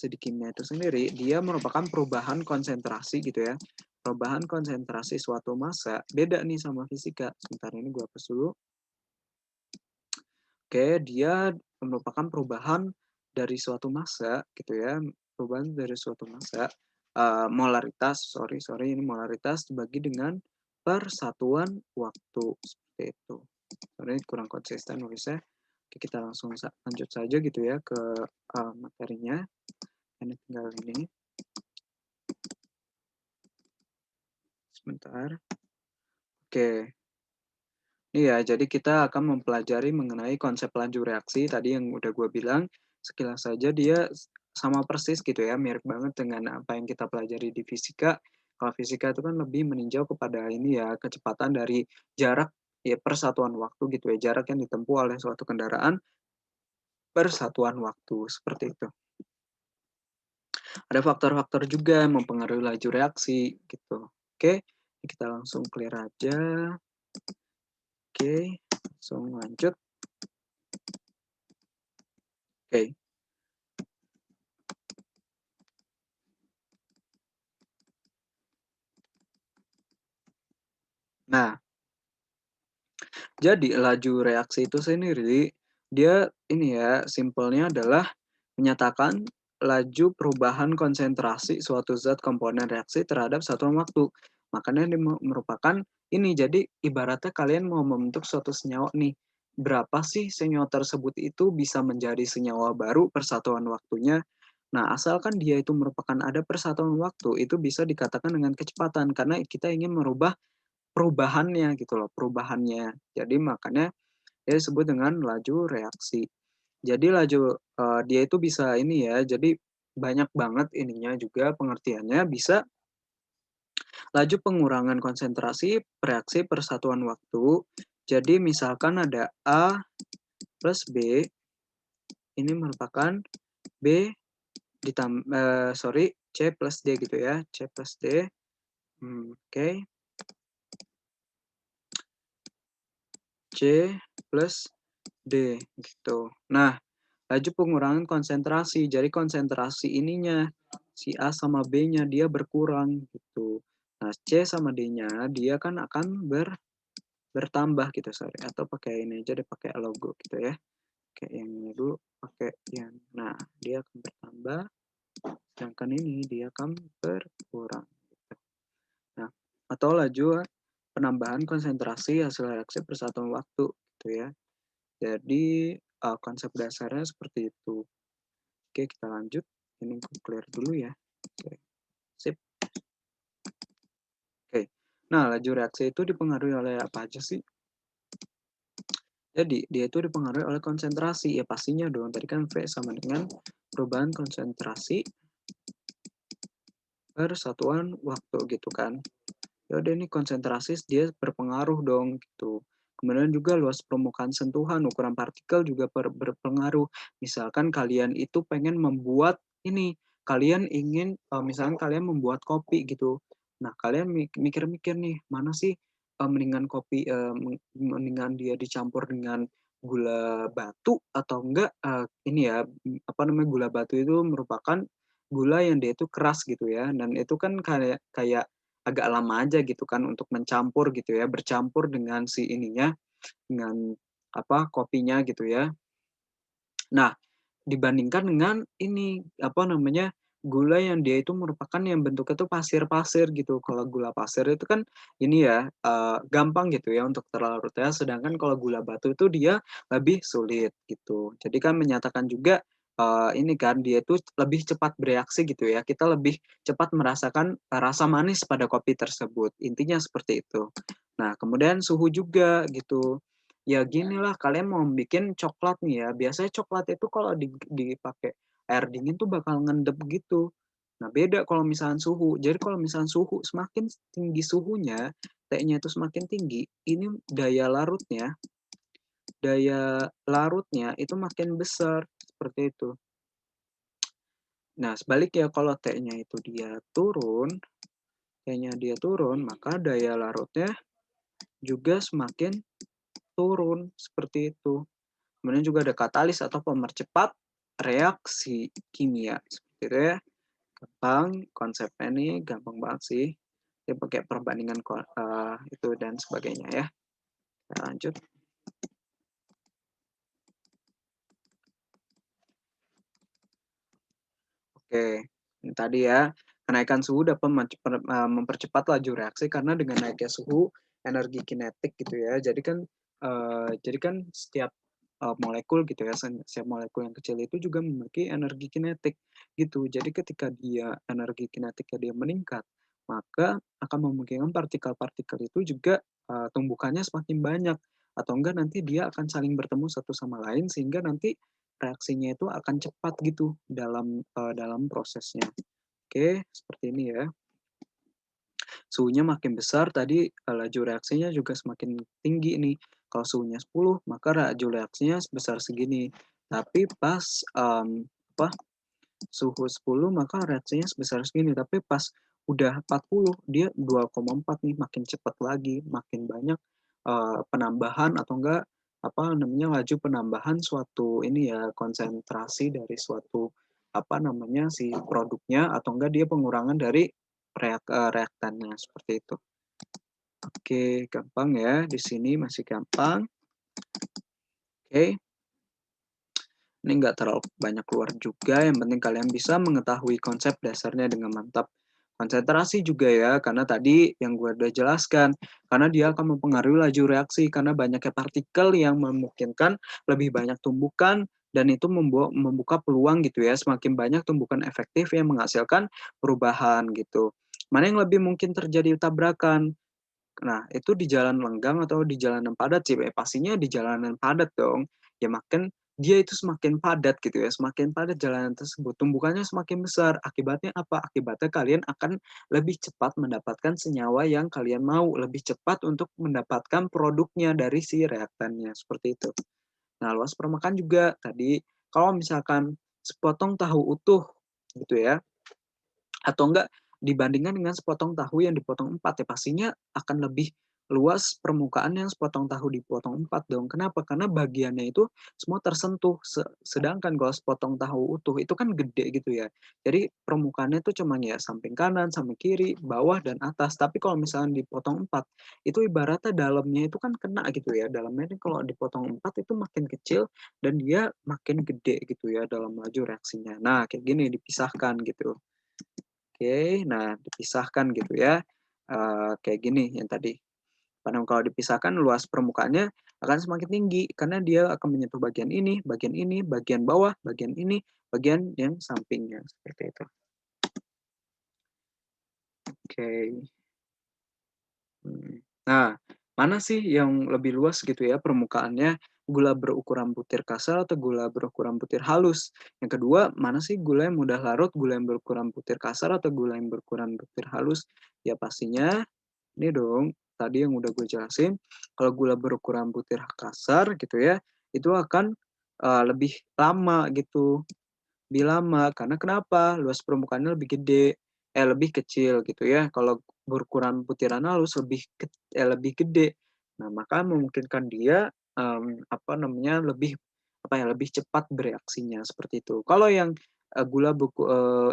di kimia itu sendiri, dia merupakan perubahan konsentrasi gitu ya. Perubahan konsentrasi suatu massa beda nih sama fisika. Sebentar ini gue hapus dulu. Oke, dia merupakan perubahan dari suatu massa gitu ya, perubahan dari suatu massa molaritas, sorry ini molaritas dibagi dengan persatuan waktu seperti itu. Sorry kurang konsisten nulisnya. Oke, kita langsung lanjut saja gitu ya ke materinya. Ini tinggal ini. Sebentar. Oke. Iya, jadi kita akan mempelajari mengenai konsep laju reaksi tadi yang udah gue bilang. Sekilas saja dia sama persis gitu ya, mirip banget dengan apa yang kita pelajari di fisika. Kalau fisika itu kan lebih meninjau kepada ini ya, kecepatan dari jarak ya persatuan waktu gitu ya, jarak yang ditempuh oleh suatu kendaraan persatuan waktu seperti itu. Ada faktor-faktor juga yang mempengaruhi laju reaksi gitu. Oke, kita langsung clear aja. Oke, langsung lanjut. Oke. Nah, jadi laju reaksi itu sendiri dia ini ya simpelnya adalah menyatakan laju perubahan konsentrasi suatu zat komponen reaksi terhadap satuan waktu. Makanya ini merupakan ini jadi ibaratnya kalian mau membentuk suatu senyawa nih. Berapa sih senyawa tersebut itu bisa menjadi senyawa baru persatuan waktunya? Nah, asalkan dia itu merupakan ada persatuan waktu, itu bisa dikatakan dengan kecepatan karena kita ingin merubah perubahannya gitu loh, perubahannya. Jadi makanya dia disebut dengan laju reaksi. Jadi dia itu bisa ini ya, jadi banyak banget ininya juga pengertiannya bisa laju pengurangan konsentrasi reaksi persatuan waktu. Jadi misalkan ada A plus B, ini merupakan B C plus D gitu ya, C plus D. Oke. C plus D gitu. Nah, laju pengurangan konsentrasi. Jadi konsentrasi ininya si A sama B-nya dia berkurang gitu. Nah, C sama D-nya dia kan akan bertambah gitu, sorry. Atau pakai ini aja deh, pakai logo gitu ya. Kayak yang ini dulu, pakai yang. Nah, dia akan bertambah, sedangkan ini dia akan berkurang. Gitu. Nah, atau laju penambahan konsentrasi hasil reaksi persatuan waktu gitu ya. Jadi konsep dasarnya seperti itu. Oke, kita lanjut. Ini aku clear dulu ya. Oke, sip. Oke. Nah, laju reaksi itu dipengaruhi oleh apa aja sih? Jadi, dia itu dipengaruhi oleh konsentrasi. Ya pastinya dong. Tadi kan V sama dengan perubahan konsentrasi per satuan waktu gitu kan. Ya udah, ini konsentrasi dia berpengaruh dong gitu. Kemudian juga luas permukaan sentuhan, ukuran partikel juga berpengaruh. Misalkan kalian itu pengen membuat ini, kalian ingin misalkan kalian membuat kopi gitu. Nah, kalian mikir-mikir nih, mana sih mendingan kopi mendingan dia dicampur dengan gula batu atau enggak ini ya, apa namanya, gula batu itu merupakan gula yang dia itu keras gitu ya, dan itu kan kayak kayak agak lama aja gitu kan untuk mencampur gitu ya, bercampur dengan si ininya, dengan apa, kopinya gitu ya. Nah, dibandingkan dengan ini, apa namanya, gula yang dia itu merupakan yang bentuknya itu pasir-pasir gitu. Kalau gula pasir itu kan ini ya, gampang gitu ya untuk terlarutnya, sedangkan kalau gula batu itu dia lebih sulit gitu. Jadi kan menyatakan juga, ini kan dia itu lebih cepat bereaksi gitu ya, kita lebih cepat merasakan, rasa manis pada kopi tersebut, intinya seperti itu. Nah, kemudian suhu juga gitu. Ya ginilah, kalian mau bikin coklat nih ya, biasanya coklat itu kalau dipakai air dingin tuh bakal ngendep gitu. Nah, beda kalau misalnya suhu. Jadi kalau misalnya suhu semakin tinggi suhunya, T-nya itu semakin tinggi, ini daya larutnya itu makin besar seperti itu. Nah, sebaliknya kalau T-nya dia turun, maka daya larutnya juga semakin turun seperti itu. Kemudian juga ada katalis atau pemercepat reaksi kimia seperti itu ya. Gampang, konsepnya nih gampang banget sih. Dia pakai perbandingan itu dan sebagainya ya. Kita lanjut. Oke, ini tadi ya, kenaikan suhu dapat mempercepat laju reaksi karena dengan naiknya suhu energi kinetik gitu ya. Jadi kan setiap molekul gitu ya, setiap molekul yang kecil itu juga memiliki energi kinetik gitu. Jadi ketika dia energi kinetiknya dia meningkat, maka akan memungkinkan partikel-partikel itu juga tumbukannya semakin banyak, atau enggak nanti dia akan saling bertemu satu sama lain sehingga nanti reaksinya itu akan cepat gitu dalam prosesnya. Oke, seperti ini ya. Suhunya makin besar tadi laju reaksinya juga semakin tinggi nih. Kalau suhunya 10, maka laju reaksinya sebesar segini. Tapi pas apa suhu 10 maka reaksinya sebesar segini. Tapi pas udah 40 dia 2,4 nih, makin cepat lagi, makin banyak penambahan atau enggak apa namanya, laju penambahan suatu ini ya, konsentrasi dari suatu apa namanya, si produknya, atau enggak dia pengurangan dari reaktannya seperti itu. Oke, gampang ya, di sini masih gampang. Oke. Ini nggak terlalu banyak keluar juga, yang penting kalian bisa mengetahui konsep dasarnya dengan mantap. Konsentrasi juga ya, karena tadi yang gue udah jelaskan, karena dia akan mempengaruhi laju reaksi, karena banyaknya partikel yang memungkinkan lebih banyak tumbukan, dan itu membuka peluang gitu ya, semakin banyak tumbukan efektif yang menghasilkan perubahan gitu. Mana yang lebih mungkin terjadi tabrakan? Nah, itu di jalan lenggang atau di jalanan padat sih? Pastinya di jalanan padat dong. Ya makin dia itu semakin padat gitu ya, semakin padat jalanan tersebut, tumbukannya semakin besar. Akibatnya apa? Akibatnya kalian akan lebih cepat mendapatkan senyawa yang kalian mau, lebih cepat untuk mendapatkan produknya dari si reaktannya, seperti itu. Nah, luas permukaan juga tadi, kalau misalkan sepotong tahu utuh gitu ya, atau enggak dibandingkan dengan sepotong tahu yang dipotong 4 ya pastinya akan lebih luas permukaan yang sepotong tahu dipotong 4 dong. Kenapa? Karena bagiannya itu semua tersentuh, sedangkan kalau sepotong tahu utuh itu kan gede gitu ya. Jadi permukaannya itu cuman ya samping kanan, samping kiri, bawah, dan atas. Tapi kalau misalnya dipotong 4, itu ibaratnya dalamnya itu kan kena gitu ya. Dalamnya ini kalau dipotong 4 itu makin kecil dan dia makin gede gitu ya dalam laju reaksinya. Nah, kayak gini dipisahkan gitu. Oke, nah dipisahkan gitu ya. Kayak gini yang tadi. Karena kalau dipisahkan luas permukaannya akan semakin tinggi karena dia akan menyentuh ini, bagian bawah, bagian ini, bagian yang sampingnya seperti itu. Oke. Nah, mana sih yang lebih luas gitu ya permukaannya? Gula berukuran butir kasar atau gula berukuran butir halus? Yang kedua, mana sih gula yang mudah larut, gula yang berukuran butir kasar atau gula yang berukuran butir halus? Ya pastinya ini dong, tadi yang udah gue jelasin, kalau gula berukuran butir kasar gitu ya, itu akan lebih lama gitu, lebih lama. Karena kenapa? Luas permukaannya lebih kecil gitu ya. Kalau berukuran butiran halus lebih gede. Nah, maka memungkinkan dia lebih cepat bereaksinya seperti itu. Kalau yang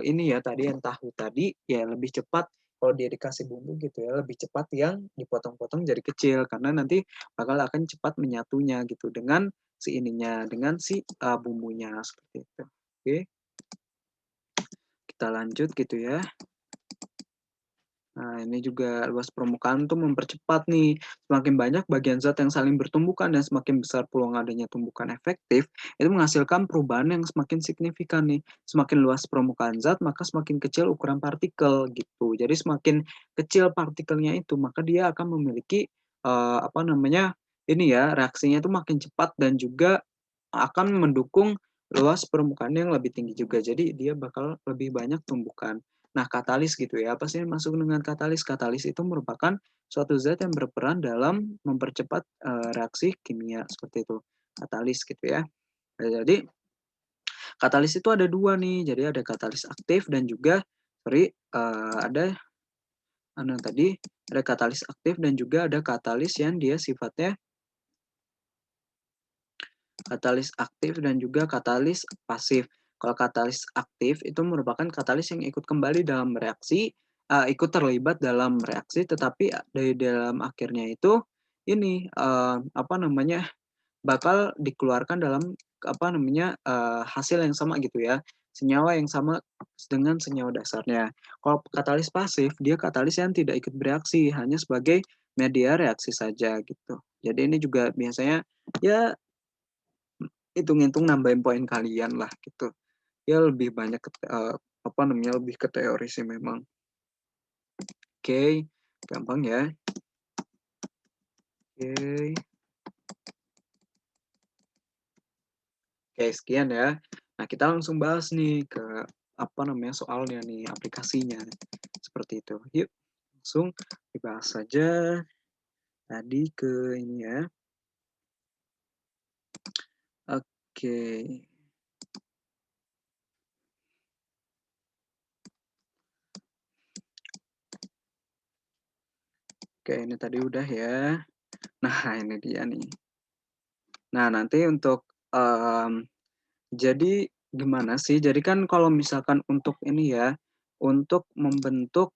ini ya tadi yang tahu tadi ya lebih cepat kalau dia dikasih bumbu gitu ya, lebih cepat yang dipotong-potong jadi kecil karena nanti bakal akan cepat menyatunya gitu dengan dengan si bumbunya seperti itu. Oke, kita lanjut gitu ya. Nah, ini juga luas permukaan tuh mempercepat nih. Semakin banyak bagian zat yang saling bertumbukan dan semakin besar peluang adanya tumbukan efektif, itu menghasilkan perubahan yang semakin signifikan nih. Semakin luas permukaan zat, maka semakin kecil ukuran partikel gitu. Jadi semakin kecil partikelnya itu, maka dia akan memiliki ini ya, reaksinya itu makin cepat dan juga akan mendukung luas permukaan yang lebih tinggi juga. Jadi dia bakal lebih banyak tumbukan. Nah, katalis gitu ya. Apa sih yang masuk dengan katalis? Katalis itu merupakan suatu zat yang berperan dalam mempercepat reaksi kimia seperti itu. Katalis gitu ya. Nah, jadi katalis itu ada dua nih. Jadi ada katalis aktif dan juga ada tadi ada katalis aktif dan juga ada katalis yang dia sifatnya katalis aktif dan juga katalis pasif. Kalau katalis aktif itu merupakan katalis yang ikut kembali dalam reaksi, ikut terlibat dalam reaksi, tetapi dari dalam akhirnya itu ini bakal dikeluarkan dalam hasil yang sama gitu ya, senyawa yang sama dengan senyawa dasarnya. Kalau katalis pasif, dia katalis yang tidak ikut bereaksi, hanya sebagai media reaksi saja gitu. Jadi ini juga biasanya ya hitung-hitung nambahin poin kalian lah gitu. Ya lebih banyak lebih ke teori sih memang. Oke, gampang ya. Oke. Oke, sekian ya. Nah, kita langsung bahas nih ke soalnya nih, aplikasinya. Seperti itu. Yuk, langsung dibahas saja tadi ke ini ya. Oke. Oke, ini tadi udah ya. Nah, ini dia nih. Nah, nanti untuk jadi gimana sih? Jadi kan kalau misalkan untuk ini ya, untuk membentuk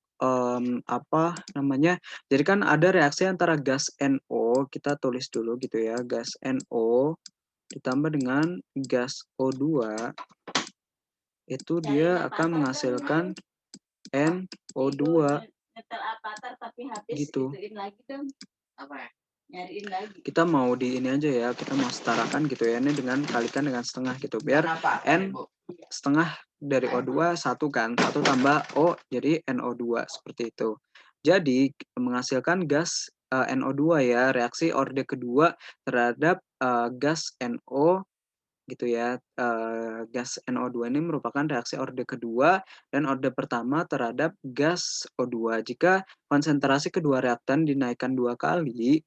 jadi kan ada reaksi antara gas NO, kita tulis dulu gitu ya, gas NO ditambah dengan gas O2, itu dia akan menghasilkan NO2 gitu. Kita mau di ini aja ya, kita mau setarakan gitu ya, ini dengan kalikan dengan setengah gitu, biar N setengah dari O2 1 kan, 1 tambah O jadi NO2 seperti itu. Jadi menghasilkan gas NO2 ya, reaksi orde kedua terhadap gas NO gitu ya. Gas NO2 ini merupakan reaksi orde kedua dan orde pertama terhadap gas O2. Jika konsentrasi kedua reaktan dinaikkan 2 kali,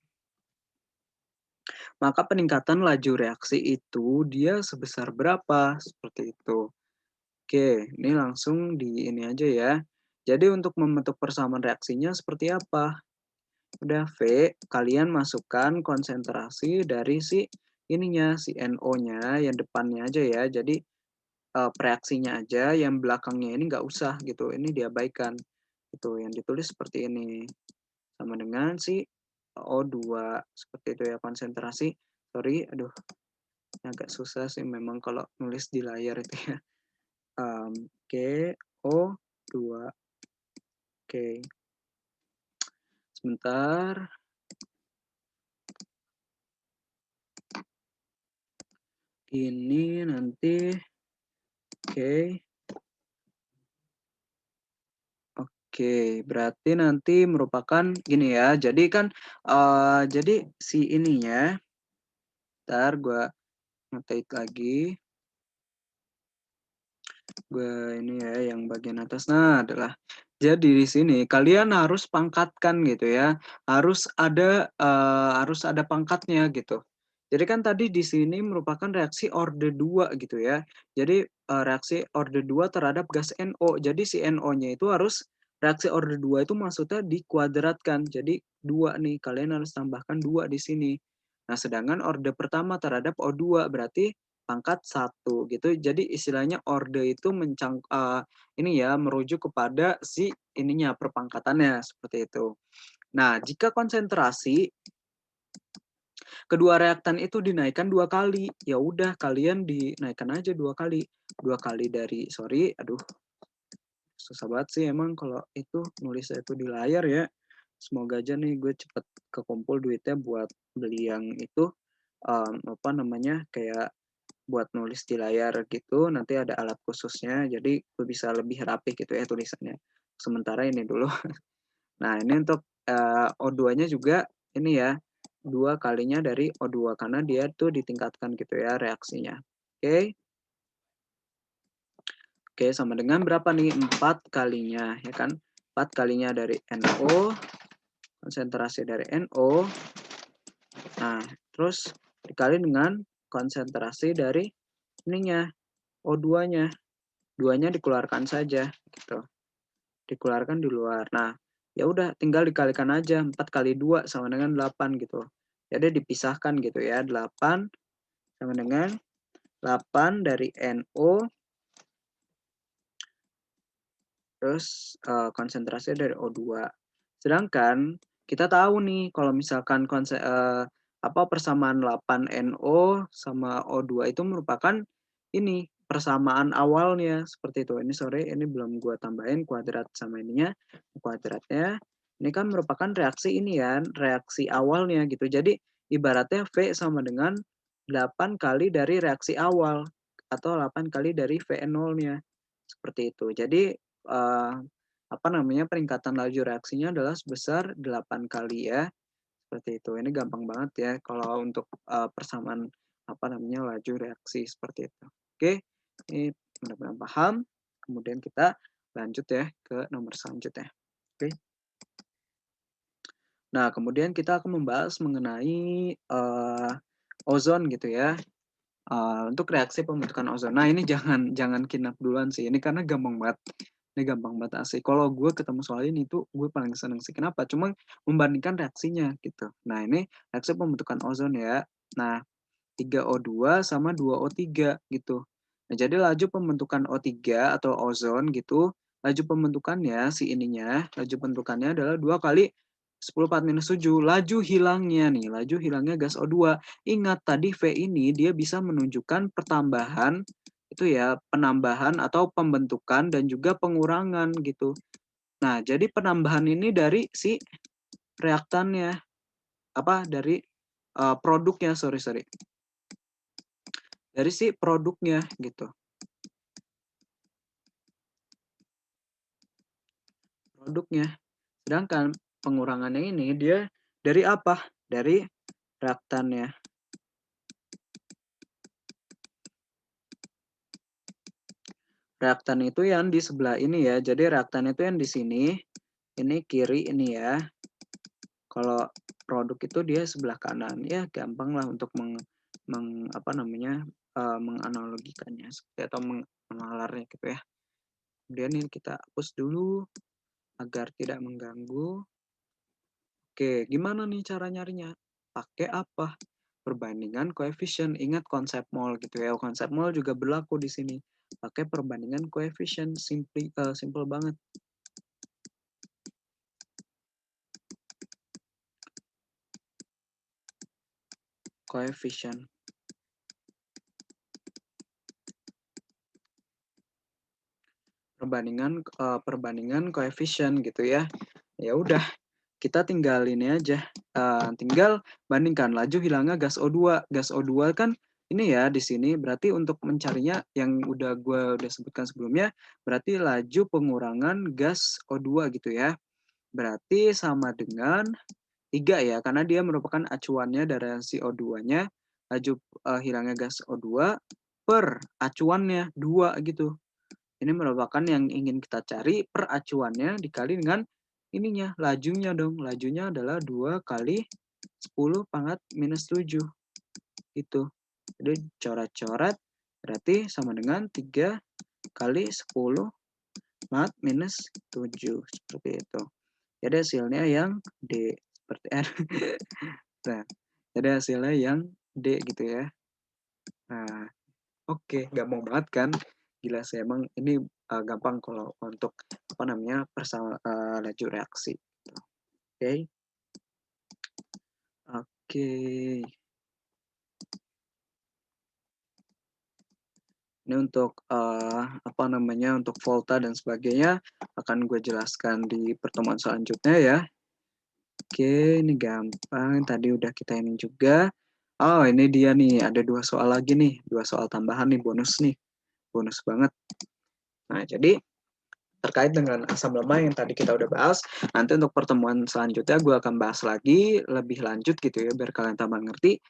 maka peningkatan laju reaksi itu dia sebesar berapa? Seperti itu. Oke, ini langsung di ini aja ya. Jadi untuk membentuk persamaan reaksinya seperti apa? Udah V, kalian masukkan konsentrasi dari si ininya, si NO-nya yang depannya aja ya. Jadi reaksinya aja, yang belakangnya ini nggak usah gitu. Ini diabaikan. Itu yang ditulis seperti ini. Sama dengan si O2 seperti itu ya konsentrasi. Sorry, aduh, agak susah sih memang kalau nulis di layar itu ya. Oke, O2. Oke. Sebentar. Ini nanti oke. Oke, berarti nanti merupakan gini ya. Jadi kan jadi si ininya ntar gue ngetik lagi. Gue ini ya yang bagian atas. Nah, adalah jadi di sini kalian harus pangkatkan gitu ya. Harus ada pangkatnya gitu. Jadi kan tadi di sini merupakan reaksi orde 2 gitu ya. Jadi reaksi orde 2 terhadap gas NO. Jadi si NO-nya itu harus reaksi orde 2 itu maksudnya dikuadratkan. Jadi 2 nih, kalian harus tambahkan 2 di sini. Nah, sedangkan orde pertama terhadap O2 berarti pangkat 1 gitu. Jadi istilahnya orde itu ini ya merujuk kepada si ininya perpangkatannya seperti itu. Nah, jika konsentrasi kedua reaktan itu dinaikkan 2 kali, ya udah kalian dinaikkan aja 2 kali. 2 kali dari aduh susah banget sih emang kalau itu nulisnya itu di layar ya. Semoga aja nih gue cepet kekumpul duitnya buat beli yang itu apa namanya kayak buat nulis di layar gitu, nanti ada alat khususnya, jadi gue bisa lebih rapi gitu ya tulisannya. Sementara ini dulu. Nah, ini untuk O2-nya juga ini ya, 2 kalinya dari O2 karena dia tuh ditingkatkan gitu ya reaksinya. Oke. Oke, sama dengan berapa nih? 4 kalinya, ya kan? 4 kalinya dari NO, konsentrasi dari NO. Nah, terus dikali dengan konsentrasi dari ininya, O2-nya. 2-nya dikeluarkan saja gitu. Dikeluarkan di luar. Nah, ya udah tinggal dikalikan aja 4 kali 2 sama dengan 8 gitu. Jadi dipisahkan gitu ya. 8 sama dengan 8 dari NO terus konsentrasi dari O2. Sedangkan kita tahu nih kalau misalkan persamaan 8 NO sama O2 itu merupakan ini persamaan awalnya seperti itu. Ini sorry, ini belum gua tambahin kuadrat sama ininya, kuadratnya. Ini kan merupakan reaksi ini ya, reaksi awalnya gitu. Jadi ibaratnya V sama dengan 8 kali dari reaksi awal atau 8 kali dari VN0-nya. Seperti itu. Jadi peningkatan laju reaksinya adalah sebesar 8 kali ya. Seperti itu. Ini gampang banget ya kalau untuk persamaan laju reaksi seperti itu. Oke, ini mudah-mudahan paham. Kemudian kita lanjut ya ke nomor selanjutnya. Oke. Nah, kemudian kita akan membahas mengenai ozon gitu ya. Untuk reaksi pembentukan ozon. Nah, ini jangan kinap duluan sih. Ini karena gampang banget. Ini gampang banget asli. Kalau gue ketemu soal ini tuh gue paling seneng sih. Kenapa? Cuma membandingkan reaksinya gitu. Nah, ini reaksi pembentukan ozon ya. Nah, 3O2 sama 2O3 gitu. Nah, jadi laju pembentukan O3 atau ozon gitu, laju pembentukannya laju pembentukannya adalah 2 kali 10⁻⁷. Laju hilangnya gas O2. Ingat tadi V ini dia bisa menunjukkan pertambahan itu ya, penambahan atau pembentukan dan juga pengurangan gitu. Nah, jadi penambahan ini dari si reaktannya dari produknya, sorry. Dari si produknya gitu. Produknya. Sedangkan pengurangannya ini dia dari apa? Dari reaktannya. Reaktan itu yang di sebelah ini ya. Jadi reaktan itu yang di sini. Ini kiri ini ya. Kalau produk itu dia sebelah kanan. Ya gampang lah untuk menganalogikannya atau mengenalarnya gitu ya. Kemudian ini kita hapus dulu agar tidak mengganggu. Oke, gimana nih cara nyarinya? Pakai apa? Perbandingan koefisien. Ingat konsep mol gitu ya. Konsep mol juga berlaku di sini. Pakai perbandingan koefisien. Simple banget. Koefisien. Perbandingan koefisien gitu ya. Ya udah, kita tinggal ini aja. Tinggal bandingkan laju hilangnya gas O2. Gas O2 kan ini ya di sini berarti untuk mencarinya yang gue udah sebutkan sebelumnya, berarti laju pengurangan gas O2 gitu ya. Berarti sama dengan 3 ya, karena dia merupakan acuannya dari si O2-nya, laju hilangnya gas O2 per acuannya 2 gitu. Ini merupakan yang ingin kita cari per acuannya dikali dengan ininya, lajunya dong. Lajunya adalah 2 kali 10 pangkat minus 7. Gitu. Jadi coret-coret berarti sama dengan 3 kali 10 pangkat minus 7. Seperti itu. Jadi hasilnya yang D. Seperti R. Nah, jadi hasilnya yang D gitu ya. Nah, oke, gampang banget kan? Gila sih emang ini gampang kalau untuk apa namanya laju reaksi. Oke, oke. Ini untuk apa namanya untuk volta dan sebagainya akan gue jelaskan di pertemuan selanjutnya ya. Oke, ini gampang. Tadi udah kita ini juga. Oh, ini dia nih. Ada 2 soal lagi nih. 2 soal tambahan nih, bonus nih. Bonus banget. Nah, jadi terkait dengan asam lemah yang tadi kita udah bahas, nanti untuk pertemuan selanjutnya gue akan bahas lagi lebih lanjut gitu ya, biar kalian tambah ngerti.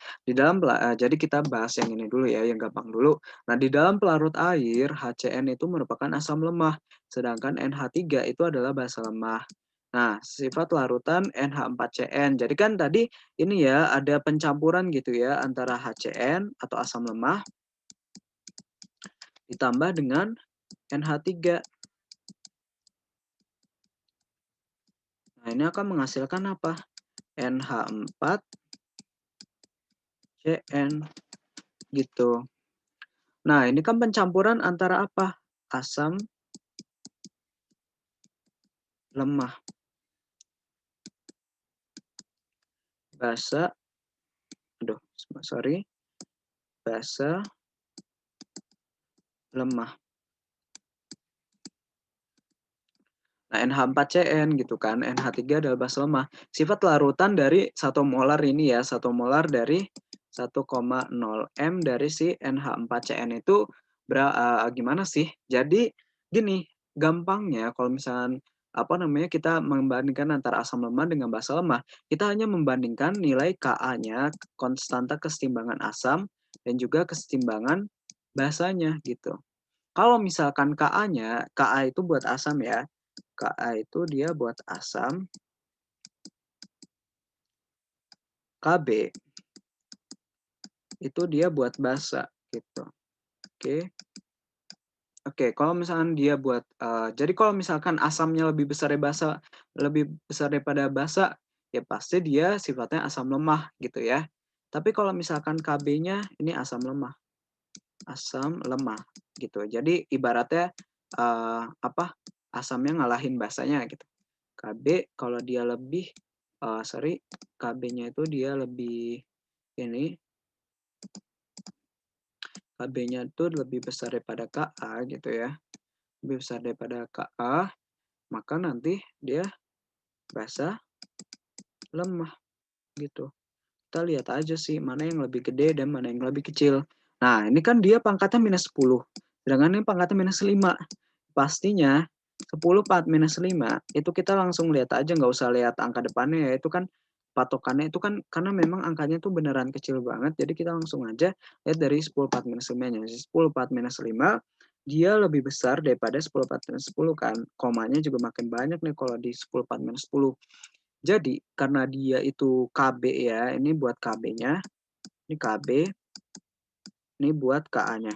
Jadi kita bahas yang ini dulu ya, yang gampang dulu. Nah, di dalam pelarut air, HCN itu merupakan asam lemah, sedangkan NH3 itu adalah basa lemah. Nah, sifat larutan NH4CN. Jadi kan tadi ini ya, ada pencampuran gitu ya, antara HCN atau asam lemah ditambah dengan NH3. Nah, ini akan menghasilkan apa? NH4CN gitu. Nah, ini kan pencampuran antara apa? Asam lemah. Basa, basa lemah. Nah, NH4CN gitu kan, NH3 adalah basa lemah. Sifat larutan dari 1 molar ini ya, 1 molar dari 1,0 M dari si NH4CN itu gimana sih? Jadi gini, gampangnya kalau misalnya apa namanya kita membandingkan antara asam lemah dengan basa lemah, kita hanya membandingkan nilai Ka-nya, konstanta kesetimbangan asam dan juga kesetimbangan basanya gitu. Kalau misalkan Ka-nya, Ka itu buat asam ya. Ka itu dia buat asam, Kb itu dia buat basa gitu. Oke. Oke, kalau misalkan dia buat jadi kalau misalkan asamnya lebih besar daripada basa, ya pasti dia sifatnya asam lemah gitu ya. Tapi kalau misalkan Kb-nya ini asam lemah gitu. Jadi ibaratnya asamnya ngalahin basanya gitu. Kalau dia lebih Kb-nya itu dia lebih ini Kb-nya itu lebih besar daripada Ka gitu ya. Lebih besar daripada Ka, maka nanti dia basa lemah gitu. Kita lihat aja sih mana yang lebih gede dan mana yang lebih kecil. Nah, ini kan dia pangkatnya minus 10. Sedangkan ini pangkatnya minus 5. Pastinya 10 4 minus 5 itu kita langsung lihat aja, nggak usah lihat angka depannya ya. Itu kan patokannya itu kan karena memang angkanya tuh beneran kecil banget. Jadi kita langsung aja lihat dari 10 4 minus 5-nya. 10 4 minus 5 dia lebih besar daripada 10 4 minus 10 kan. Komanya juga makin banyak nih kalau di 10 4 minus 10. Jadi karena dia itu Kb ya, ini buat Kb-nya, ini Kb, ini buat Ka-nya.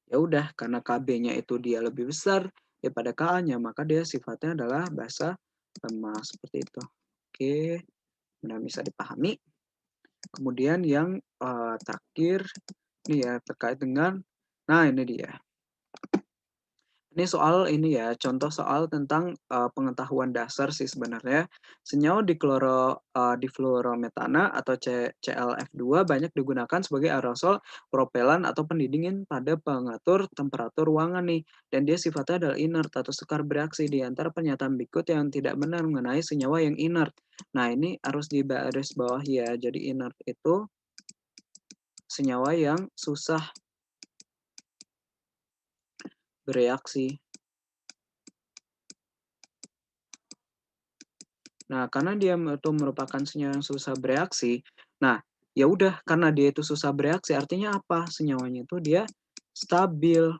Ya udah, karena Kb-nya itu dia lebih besar daripada Ka-nya, maka dia sifatnya adalah basa lemah seperti itu. Oke, mudah bisa dipahami. Kemudian yang terakhir ini ya terkait dengan, nah ini dia. Ini soal ini ya, contoh soal tentang pengetahuan dasar sih sebenarnya. Senyawa difluorometana atau ClF2 banyak digunakan sebagai aerosol, propelan atau pendingin pada pengatur temperatur ruangan nih. Dan dia sifatnya adalah inert atau sukar bereaksi. Di antara pernyataan berikut yang tidak benar mengenai senyawa yang inert. Nah, ini harus dibaris bawah ya. Jadi inert itu senyawa yang susah bereaksi. Nah, karena dia itu merupakan senyawa yang susah bereaksi, nah, ya udah karena dia itu susah bereaksi, artinya apa? Senyawanya itu dia stabil,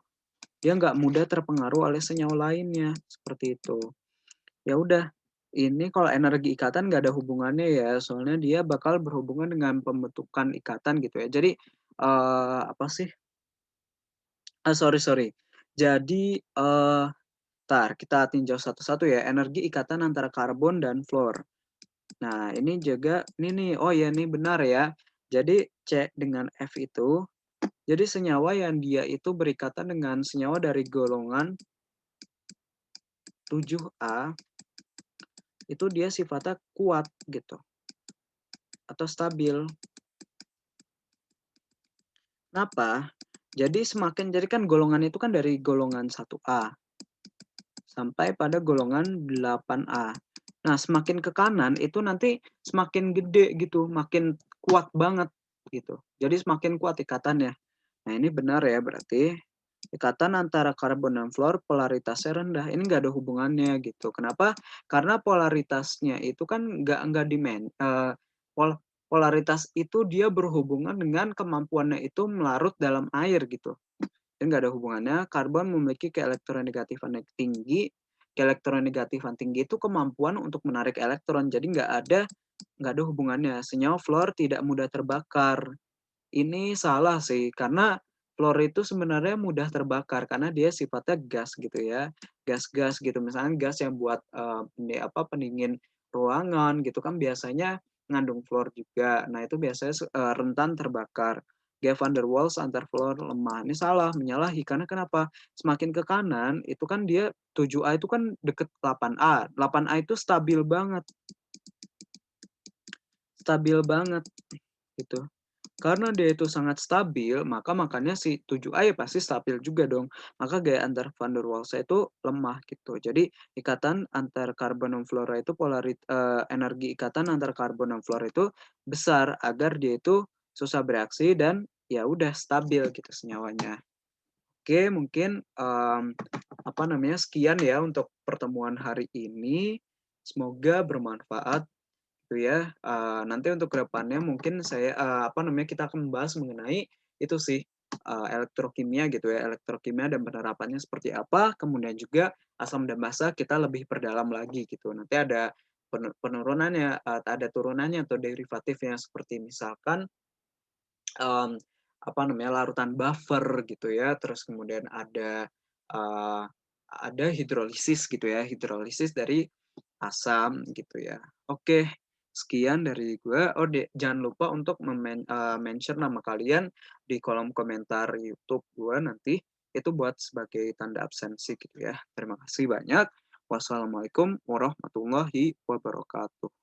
dia nggak mudah terpengaruh oleh senyawa lainnya, seperti itu. Ya udah, ini kalau energi ikatan nggak ada hubungannya ya, soalnya dia bakal berhubungan dengan pembentukan ikatan gitu ya. Jadi, apa sih? Sorry. Jadi, kita tinjau satu-satu ya, energi ikatan antara karbon dan fluor. Nah, ini juga ini nih, oh ya ini benar ya. Jadi C dengan F itu, jadi senyawa yang dia itu berikatan dengan senyawa dari golongan 7A, itu dia sifatnya kuat gitu, atau stabil. Kenapa? Jadi kan golongan itu kan dari golongan 1A sampai pada golongan 8A. Nah, semakin ke kanan itu nanti semakin gede gitu, makin kuat banget gitu. Jadi semakin kuat ikatannya. Nah, ini benar ya berarti ikatan antara karbon dan fluor polaritasnya rendah. Ini nggak ada hubungannya gitu. Kenapa? Karena polaritasnya itu kan nggak polaritas itu dia berhubungan dengan kemampuannya itu melarut dalam air gitu. Dan nggak ada hubungannya. Karbon memiliki keelektronegatifan tinggi. Keelektronegatifan tinggi itu kemampuan untuk menarik elektron. Jadi nggak ada hubungannya. Senyawa fluor tidak mudah terbakar. Ini salah sih, karena fluor itu sebenarnya mudah terbakar karena dia sifatnya gas gitu ya. Gas-gas gitu, misalnya gas yang buat pendingin ruangan gitu kan biasanya ngandung fluor juga. Nah, itu biasanya rentan terbakar. Gaya van der Waals antar fluor lemah. Ini salah, menyalahi karena kenapa? Semakin ke kanan itu kan dia 7A itu kan deket 8A. 8A itu stabil banget. Stabil banget gitu. Karena dia itu sangat stabil, maka makanya si 7A ya pasti stabil juga dong. Maka gaya antar van der Waals itu lemah gitu. Jadi ikatan antar karbon dan fluora itu energi ikatan antar karbon dan fluora itu besar agar dia itu susah bereaksi dan ya udah stabil gitu senyawanya. Oke, mungkin sekian ya untuk pertemuan hari ini. Semoga bermanfaat gitu ya. Nanti untuk kedepannya mungkin kita akan membahas mengenai itu sih elektrokimia gitu ya, elektrokimia dan penerapannya seperti apa. Kemudian juga asam dan basa kita lebih perdalam lagi gitu. Nanti ada penurunannya, ada turunannya atau derivatifnya seperti misalkan larutan buffer gitu ya. Terus kemudian uh, ada hidrolisis gitu ya, hidrolisis dari asam gitu ya. Oke, sekian dari gue. Jangan lupa untuk mention nama kalian di kolom komentar YouTube gue nanti. Itu buat sebagai tanda absensi gitu ya. Terima kasih banyak. Wassalamualaikum warahmatullahi wabarakatuh.